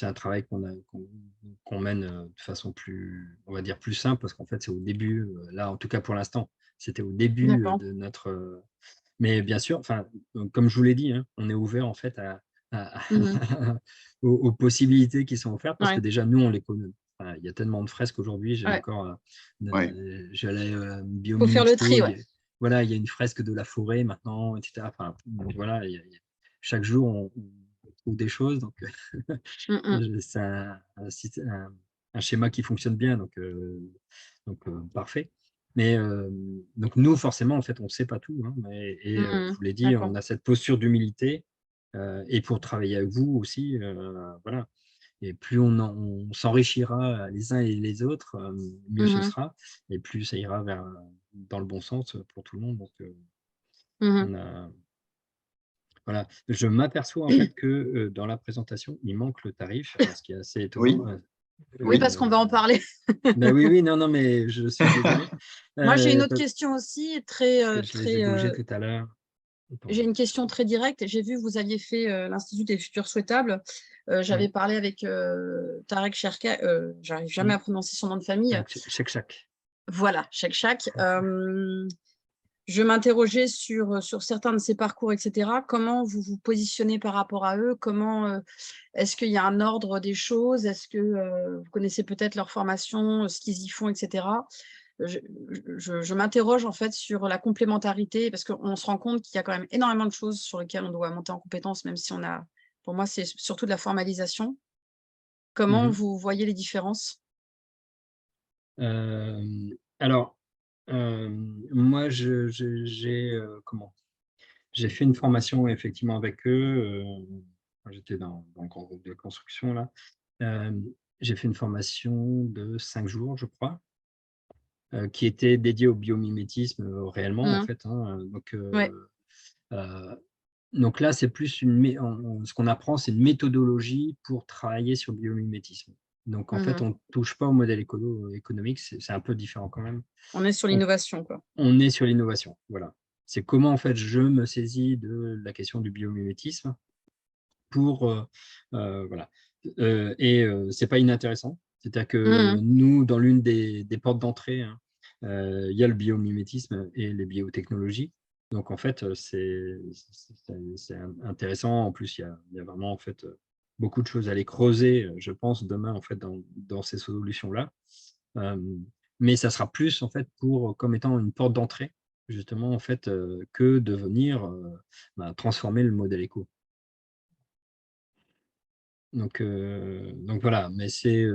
un travail qu'on mène de façon plus, on va dire, plus simple, parce qu'en fait, c'est au début, là, en tout cas pour l'instant, c'était au début D'accord. de notre. Mais bien sûr, enfin, comme je vous l'ai dit, hein, on est ouvert en fait à- Mhm. aux possibilités qui sont offertes, parce que Ouais. déjà, nous, on les connaît. Enfin, il y a tellement de fresques aujourd'hui. Ouais. Ouais. J'allais Faut faire le tri, Bioministro, ouais. voilà, il y a une fresque de la forêt maintenant, etc. Enfin, voilà, chaque jour, on trouve des choses. Donc, Mhm. c'est un schéma qui fonctionne bien, donc parfait. Mais donc nous, forcément, en fait, on ne sait pas tout. Hein, je Mhm. vous l'ai dit, on D'accord. a cette posture d'humilité. Et pour travailler avec vous aussi, voilà. Et plus on s'enrichira les uns et les autres, mieux ce Mhm. sera. Et plus ça ira dans le bon sens pour tout le monde. Donc, Mhm. on a, voilà. Je m'aperçois en fait que dans la présentation, il manque le tarif, ce qui est assez Oui, étonnant. Oui, oui. parce qu'on va en parler. Ben oui, non, non, mais je suis désolé. Moi, j'ai une autre Parce question aussi, très, que je les ai bougés tout à l'heure. J'ai une question très directe. J'ai vu que vous aviez fait l'Institut des futurs souhaitables. J'avais parlé avec Tarek Cherka, j'arrive jamais à prononcer son nom de famille. Chaque. Voilà, Chak. Je m'interrogeais sur certains de ces parcours, etc. Comment vous vous positionnez par rapport à eux? Comment est-ce qu'il y a un ordre des choses? Est-ce que vous connaissez peut-être leur formation, ce qu'ils y font, etc. Je m'interroge en fait sur la complémentarité parce qu'on se rend compte qu'il y a quand même énormément de choses sur lesquelles on doit monter en compétence, même si pour moi, c'est surtout de la formalisation. Comment vous voyez les différences? Alors, moi, j'ai fait une formation effectivement avec eux. Quand j'étais dans le grand groupe de construction là. J'ai fait une formation de 5 jours, je crois, qui était dédiée au biomimétisme réellement en fait. Ouais. Donc là, c'est plus ce qu'on apprend, c'est une méthodologie pour travailler sur le biomimétisme. Donc en fait, on ne touche pas au modèle économique, c'est un peu différent quand même. On est sur l'innovation, quoi. On est sur l'innovation, voilà. C'est comment en fait je me saisis de la question du biomimétisme pour voilà. C'est pas inintéressant. C'est-à-dire que nous, dans l'une des portes d'entrée, il y a le biomimétisme et les biotechnologies. Donc en fait, c'est intéressant. En plus, il y a vraiment en fait beaucoup de choses à aller creuser, je pense, demain en fait dans ces solutions-là. Mais ça sera plus en fait comme étant une porte d'entrée, justement en fait, que de venir transformer le modèle éco. Donc voilà, mais c'est,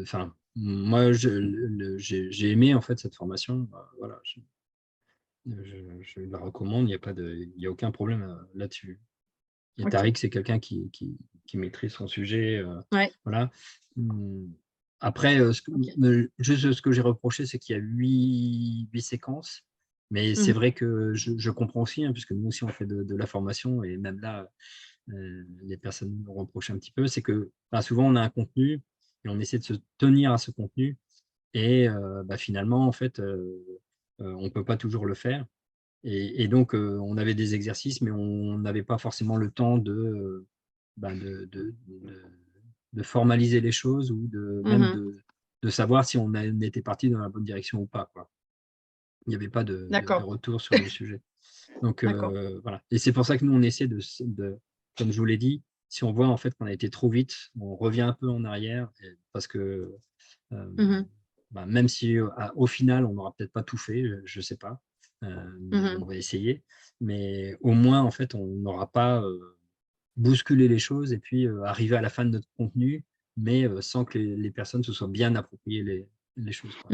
enfin, moi, j'ai aimé en fait cette formation. Voilà, je la recommande. Il y a aucun problème là-dessus. Et Ok. Tariq, c'est quelqu'un qui maîtrise son sujet. Ouais. Voilà. Après, juste ce que j'ai reproché, c'est qu'il y a 8 séquences. Mais c'est vrai que je comprends aussi, puisque nous aussi, on fait de la formation. Et même là, les personnes nous reprochent un petit peu, c'est que souvent, on a un contenu et on essaie de se tenir à ce contenu. Et finalement, en fait, on ne peut pas toujours le faire. Et donc, on avait des exercices, mais on n'avait pas forcément le temps de formaliser les choses ou même de savoir si on était parti dans la bonne direction ou pas, quoi. Il n'y avait pas de retour sur le sujet. Donc, voilà. Et c'est pour ça que nous, on essaie comme je vous l'ai dit, si on voit en fait qu'on a été trop vite, on revient un peu en arrière parce que même si au final, on n'aura peut-être pas tout fait, je ne sais pas. On va essayer, mais au moins en fait on n'aura pas bousculé les choses et puis arrivé à la fin de notre contenu, mais sans que les personnes se soient bien appropriées les choses, quoi.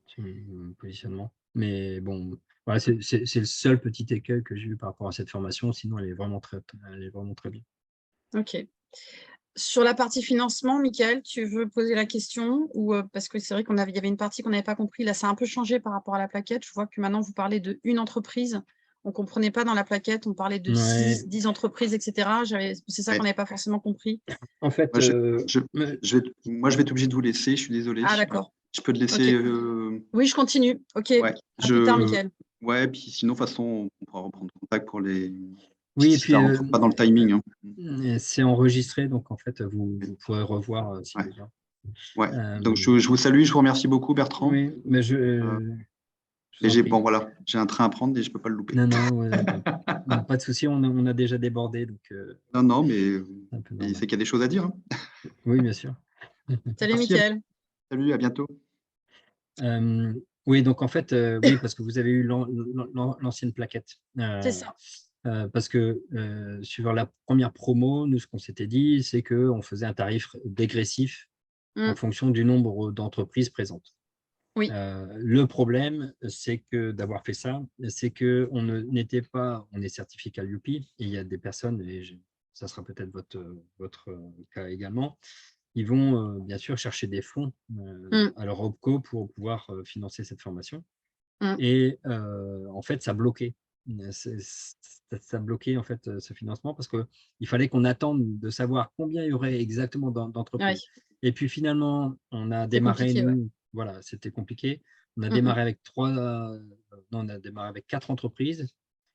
C'est mon positionnement. Mais bon, voilà, c'est le seul petit écueil que j'ai eu par rapport à cette formation, sinon elle est vraiment très bien. Ok. Sur la partie financement, Mickaël, tu veux poser la question ou parce que c'est vrai il y avait une partie qu'on n'avait pas compris. Là, ça a un peu changé par rapport à la plaquette. Je vois que maintenant, vous parlez d'une entreprise. On ne comprenait pas dans la plaquette, on parlait de 10 entreprises, etc. C'est ça qu'on n'avait pas forcément compris. En fait, moi, je vais être obligé de vous laisser, je suis désolé. Ah, d'accord. Je peux te laisser. Oui, je continue. Ok. Ouais, À plus tard, Mickaël. Ouais, puis sinon, de toute façon, on pourra reprendre contact pour les. Oui, et si puis ça rentre pas dans le timing. c'est enregistré, donc en fait, vous pourrez revoir si besoin. Ouais. Donc je vous salue, je vous remercie beaucoup, Bertrand. Oui, mais bon, voilà, j'ai un train à prendre et je ne peux pas le louper. Non, pas de souci, on a déjà débordé. Donc, non, mais c'est qu'il y a des choses à dire. Hein. Oui, bien sûr. Salut, Mickaël. Salut, à bientôt. Oui, donc en fait, oui, parce que vous avez eu l'ancienne plaquette. C'est ça. Parce que sur la première promo, nous, ce qu'on s'était dit, c'est qu'on faisait un tarif dégressif en fonction du nombre d'entreprises présentes. Oui. Le problème, c'est que d'avoir fait ça, c'est qu'on n'était pas, on est certifié Calliope, et il y a des personnes, et ça sera peut-être votre cas également, ils vont bien sûr chercher des fonds à leur OPCO pour pouvoir financer cette formation. Et en fait, ça bloquait. Ça bloquait en fait ce financement parce qu'il fallait qu'on attende de savoir combien il y aurait exactement d'entreprises. Et puis finalement, on a démarré, nous, voilà, c'était compliqué. On a démarré avec non, on a démarré avec 4 entreprises.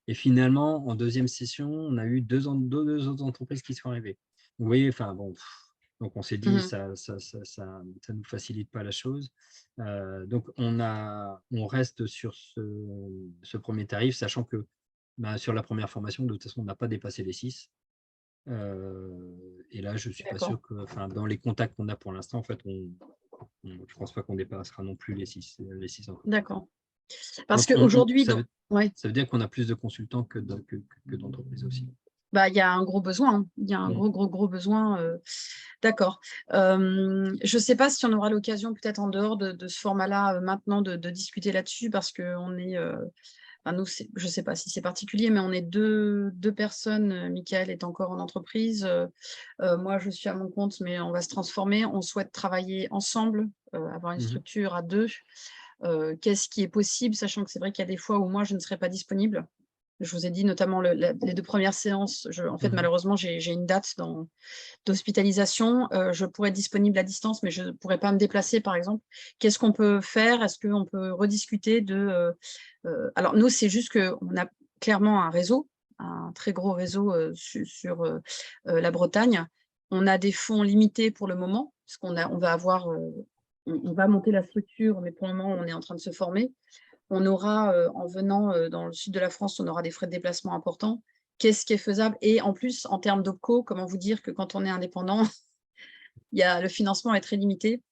Et finalement, en deuxième session, on a eu deux autres entreprises qui sont arrivées. Vous voyez, enfin bon, donc on s'est dit, ça nous facilite pas la chose. Donc on reste sur ce premier tarif, sachant que sur la première formation, de toute façon, on n'a pas dépassé les 6. Et là, je ne suis pas sûr que, dans les contacts qu'on a pour l'instant, en fait, je ne pense pas qu'on dépassera non plus les 6 entreprises. D'accord. Parce Donc, qu'aujourd'hui, ça veut dire qu'on a plus de consultants que d'entreprises aussi. Bah, il y a un gros besoin, hein. Il y a un gros besoin. D'accord. Je ne sais pas si on aura l'occasion, peut-être en dehors de ce format-là, maintenant, de discuter là-dessus, parce qu'on est, nous, je ne sais pas si c'est particulier, mais on est deux personnes. Michael est encore en entreprise. Moi, je suis à mon compte, mais on va se transformer. On souhaite travailler ensemble, avoir une structure à 2. Qu'est-ce qui est possible, sachant que c'est vrai qu'il y a des fois où moi, je ne serai pas disponible. Je vous ai dit notamment les 2 premières séances. En fait, malheureusement, j'ai une date d'hospitalisation. Je pourrais être disponible à distance, mais je ne pourrais pas me déplacer, par exemple. Qu'est-ce qu'on peut faire? Est-ce qu'on peut rediscuter de… alors, nous, c'est juste qu'on a clairement un réseau, un très gros réseau sur la Bretagne. On a des fonds limités pour le moment, parce on va avoir… on va monter la structure, mais pour le moment, on est en train de se former. On aura, en venant dans le sud de la France, on aura des frais de déplacement importants. Qu'est-ce qui est faisable? Et en plus, en termes d'OPCO, comment vous dire que quand on est indépendant, le financement est très limité.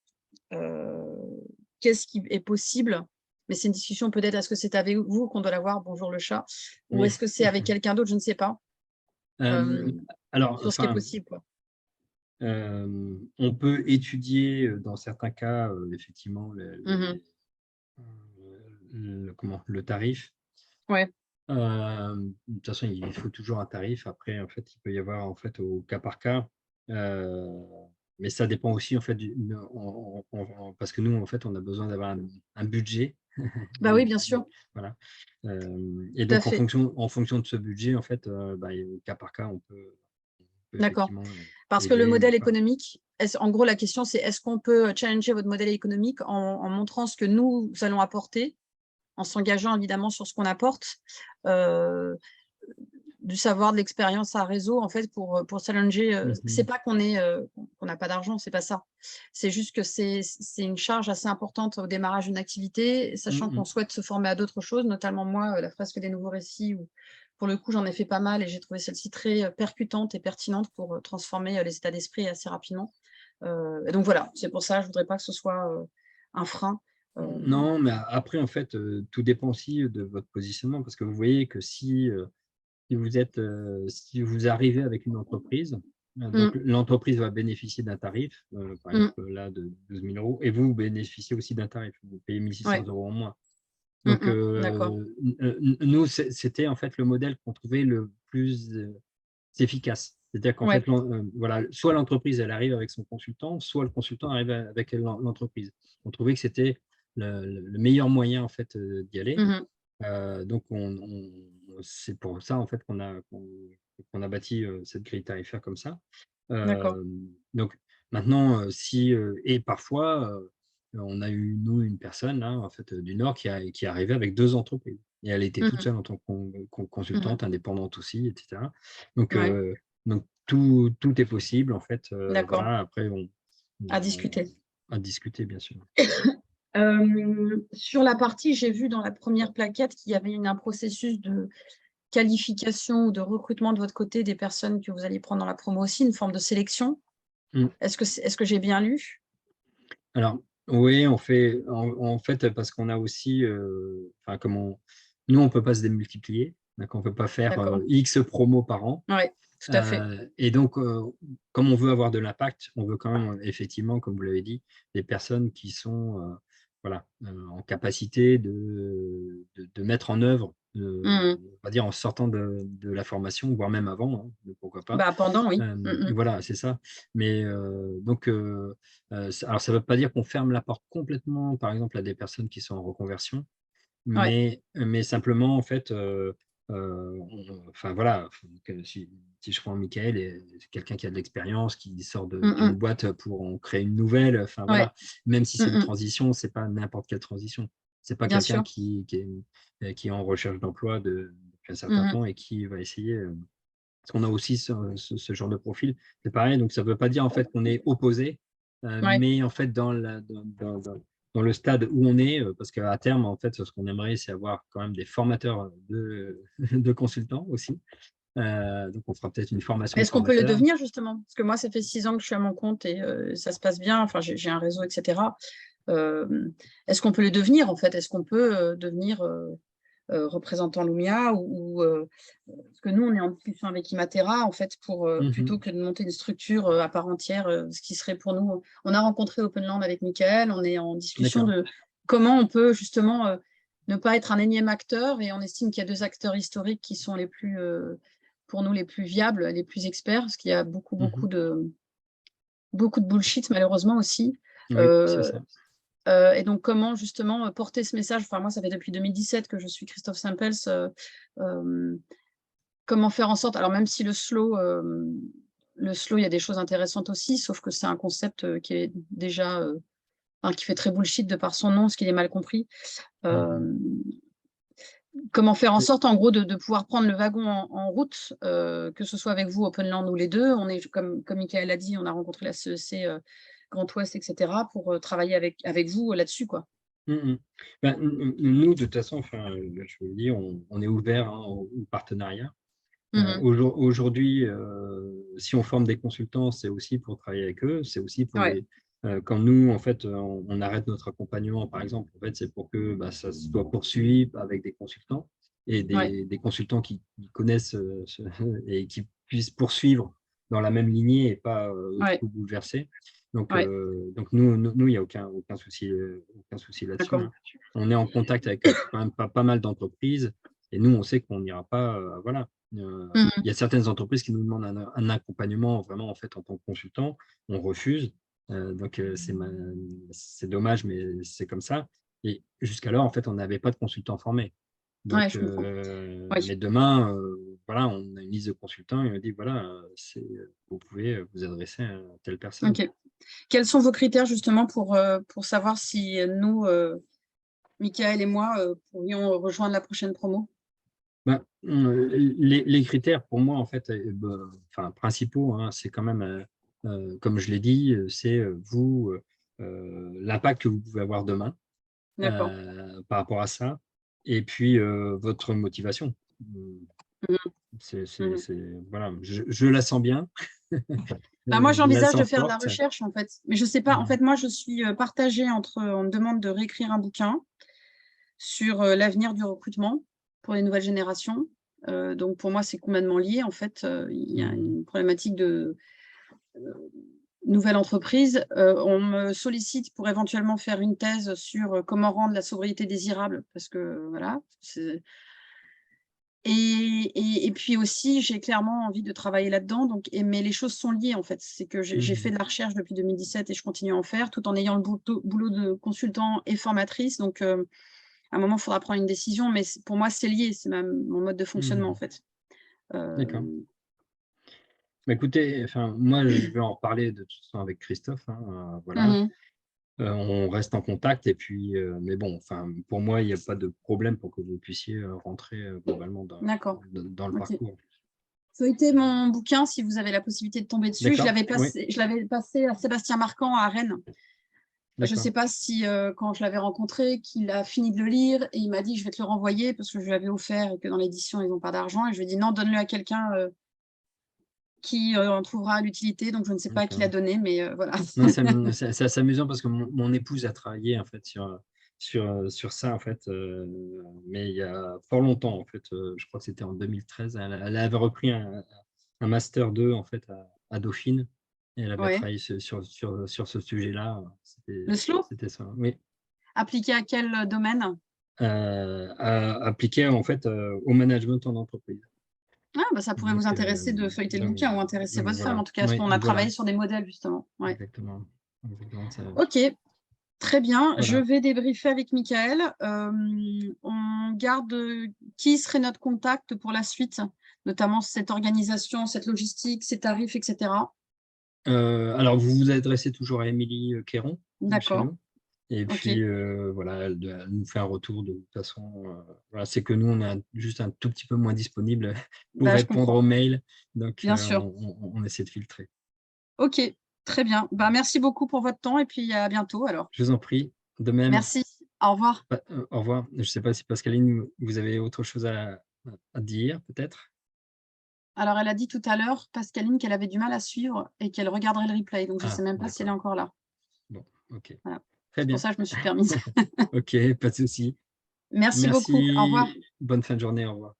Qu'est-ce qui est possible? Mais c'est une discussion peut-être, est-ce que c'est avec vous qu'on doit l'avoir, bonjour le chat, ou est-ce que c'est avec quelqu'un d'autre, je ne sais pas. Alors, sur ce qui est possible, quoi. On peut étudier dans certains cas, effectivement, le tarif. Ouais. De toute façon, il faut toujours un tarif. Après, en fait, il peut y avoir en fait au cas par cas. Mais ça dépend aussi en fait parce que nous, en fait, on a besoin d'avoir un budget. Bah oui, bien sûr. Voilà. Et donc, en fonction de ce budget, en fait, au cas par cas, on peut D'accord. effectivement Parce que le modèle aider ou pas. économique, en gros, la question, c'est est-ce qu'on peut challenger votre modèle économique en montrant ce que nous allons apporter, en s'engageant évidemment sur ce qu'on apporte, du savoir, de l'expérience à réseau, en fait, pour challenger. C'est pas qu'on n'a pas d'argent, c'est pas ça. C'est juste que c'est une charge assez importante au démarrage d'une activité, sachant qu'on souhaite se former à d'autres choses, notamment moi, la fresque des nouveaux récits, où pour le coup, j'en ai fait pas mal et j'ai trouvé celle-ci très percutante et pertinente pour transformer les états d'esprit assez rapidement. Et donc voilà, c'est pour ça, je voudrais pas que ce soit un frein. Non, mais après, en fait, tout dépend aussi de votre positionnement, parce que vous voyez que si vous arrivez avec une entreprise, donc l'entreprise va bénéficier d'un tarif, par exemple là de 12 000 €, et vous bénéficiez aussi d'un tarif, vous payez 1 600 € en moins. Donc, nous, c'était en fait le modèle qu'on trouvait le plus efficace. C'est-à-dire qu'en fait, voilà, soit l'entreprise elle arrive avec son consultant, soit le consultant arrive avec l'entreprise. On trouvait que c'était le meilleur moyen en fait d'y aller. Donc, c'est pour ça en fait qu'on a bâti cette grille tarifaire comme ça. Donc maintenant, et parfois, on a eu nous une personne là, en fait, du Nord qui est arrivée avec 2 entreprises. Et elle était toute seule en tant que consultante, indépendante aussi, etc. Donc, tout est possible en fait. Voilà, après, à discuter. À discuter, bien sûr. Sur la partie, j'ai vu dans la première plaquette qu'il y avait un processus de qualification ou de recrutement de votre côté des personnes que vous alliez prendre dans la promo aussi, une forme de sélection. Est-ce que j'ai bien lu? Alors, oui, on fait, en fait, parce qu'on a aussi, nous, on ne peut pas se démultiplier, on ne peut pas faire X promos par an. Oui, tout à fait. Et donc, comme on veut avoir de l'impact, on veut quand même, effectivement, comme vous l'avez dit, des personnes qui sont en capacité de mettre en œuvre, on va dire en sortant de la formation, voire même avant, pourquoi pas. Bah, pendant, oui. Voilà, c'est ça. Mais donc, alors ça ne veut pas dire qu'on ferme la porte complètement, par exemple, à des personnes qui sont en reconversion, mais simplement, en fait, enfin voilà, si je prends Michael, c'est quelqu'un qui a de l'expérience, qui sort d'une boîte pour en créer une nouvelle, enfin voilà, même si c'est une transition, c'est pas n'importe quelle transition. C'est pas Bien quelqu'un sûr. qui est en recherche d'emploi depuis un certain temps et qui va essayer. Parce qu'on a aussi ce genre de profil. C'est pareil, donc ça ne veut pas dire en fait qu'on est opposé, Ouais. mais en fait dans le stade où on est, parce qu'à terme, en fait, ce qu'on aimerait, c'est avoir quand même des formateurs de consultants aussi. Donc on fera peut-être une formation de Est-ce qu'on peut les formateurs. devenir justement? Parce que moi, ça fait 6 ans que je suis à mon compte et ça se passe bien. Enfin, j'ai un réseau, etc. Est-ce qu'on peut les devenir en fait? Est-ce qu'on peut devenir représentant Lumia parce que nous, on est en discussion avec Imatera en fait pour plutôt que de monter une structure à part entière, ce qui serait pour nous. On a rencontré Openland avec Michael. On est en discussion D'accord. de comment on peut justement ne pas être un énième acteur et on estime qu'il y a 2 acteurs historiques qui sont les plus pour nous les plus viables, les plus experts, parce qu'il y a beaucoup de bullshit malheureusement aussi. Oui, c'est Euh, ça. et donc, comment justement porter ce message? Enfin, moi, ça fait depuis 2017 que je suis Christophe Sampels. Comment faire en sorte, alors même si le slow, il y a des choses intéressantes aussi, sauf que c'est un concept qui est déjà, qui fait très bullshit de par son nom, ce qu'il est mal compris. Comment faire en sorte, en gros, de pouvoir prendre le wagon en route, que ce soit avec vous, Openland ou les deux. On est, comme Michael a dit, on a rencontré la CEC Grand Ouest, etc., pour travailler avec vous là-dessus, quoi. Ben, nous, de toute façon, enfin, je vous le dis, on est ouvert au partenariat. Aujourd'hui, si on forme des consultants, c'est aussi pour travailler avec eux, c'est aussi pour Ouais. quand nous, en fait, on arrête notre accompagnement, par exemple, en fait, c'est pour que ça soit poursuivi avec des consultants et Ouais. des consultants qui connaissent et qui puissent poursuivre dans la même lignée et pas Ouais. tout bouleverser. Donc, Ouais. donc nous, il n'y a aucun souci là-dessus. D'accord. Hein. On est en contact avec quand même pas mal d'entreprises et nous, on sait qu'on n'ira pas, voilà. Il y a certaines entreprises qui nous demandent un accompagnement vraiment en fait en tant que consultant, on refuse. Donc c'est dommage, mais c'est comme ça. Et jusqu'alors, en fait, on n'avait pas de consultants formés. Ouais, Donc, je comprends. Ouais. mais demain, voilà, on a une liste de consultants et on dit voilà, vous pouvez vous adresser à telle personne. Ok. Quels sont vos critères justement pour savoir si nous, Michael et moi, pourrions rejoindre la prochaine promo? Ben, les critères pour moi, en fait, enfin, principaux, hein, c'est quand même, comme je l'ai dit, c'est vous, l'impact que vous pouvez avoir demain D'accord. par rapport à ça, et puis votre motivation. Mhm. Mhm. Voilà, je la sens bien. Bah, moi, Je la j'envisage de sens faire de la forte. recherche, en fait. Mais je sais pas, en fait, moi, je suis partagée entre, on me demande de réécrire un bouquin sur l'avenir du recrutement pour les nouvelles générations. Donc, pour moi, c'est complètement lié. En fait, il y a une problématique de nouvelle entreprise. On me sollicite pour éventuellement faire une thèse sur comment rendre la sobriété désirable, parce que voilà. Et puis aussi, j'ai clairement envie de travailler là-dedans. Mais les choses sont liées, en fait. C'est que j'ai fait de la recherche depuis 2017 et je continue à en faire, tout en ayant le boulot de consultant et formatrice. Donc, à un moment, il faudra prendre une décision, mais pour moi, c'est lié. C'est mon mode de fonctionnement, en fait. D'accord. Bah, écoutez, enfin, moi, je vais en reparler de toute façon avec Christophe. Hein, voilà. On reste en contact et puis, mais bon, enfin, pour moi, il n'y a pas de problème pour que vous puissiez rentrer globalement D'accord. dans le Ok. parcours. Feuilletez mon bouquin si vous avez la possibilité de tomber dessus. Je D'accord? Oui, l'avais passé à Sébastien Marcand à Rennes. Je ne d'accord. sais pas si, quand je l'avais rencontré, qu'il a fini de le lire et il m'a dit je vais te le renvoyer parce que je lui avais offert et que dans l'édition, ils n'ont pas d'argent. Et je lui ai dit non, donne-le à quelqu'un qui en trouvera l'utilité. Donc, je ne sais pas à qui D'accord. l'a donné, mais voilà. Non, c'est assez amusant parce que mon épouse a travaillé en fait sur ça en fait, mais il y a fort longtemps en fait. Je crois que c'était en 2013. Elle avait repris un master 2 en fait à Dauphine et elle avait Ouais. travaillé sur ce sujet-là. Le slow, C'était ça. Oui. appliqué à quel domaine? Appliqué en fait au management en entreprise. Ah, bah, ça pourrait vous intéresser de feuilleter le bouquin ou intéresser Donc votre femme. voilà. En tout cas, Oui, on a voilà. travaillé sur des modèles, justement. Ouais. Exactement. Ok, très bien. Je Voilà. vais débriefer avec Michael. On garde qui serait notre contact pour la suite, notamment cette organisation, cette logistique, ces tarifs, etc. Alors, vous vous adressez toujours à Émilie Quéron chez D'accord. nous. Et Ok. puis, voilà, elle nous fait un retour de toute façon. Voilà, c'est que nous, on est juste un tout petit peu moins disponible pour Bah, je répondre aux comprends, mails. Donc, bien sûr. on essaie de filtrer. Ok, très bien. Bah, merci beaucoup pour votre temps et puis à bientôt alors. Je vous en prie. De même, Merci. Au revoir. au revoir. Je ne sais pas si Pascaline, vous avez autre chose à dire, peut-être? Alors, elle a dit tout à l'heure, Pascaline, qu'elle avait du mal à suivre et qu'elle regarderait le replay. Donc, je ne sais Ah, même pas si elle est d'accord. encore là. Bon, ok. Voilà. Très C'est pour bien. ça que je me suis permise. Ok, pas de souci. Merci beaucoup. Au revoir. Merci. Bonne fin de journée. Au revoir.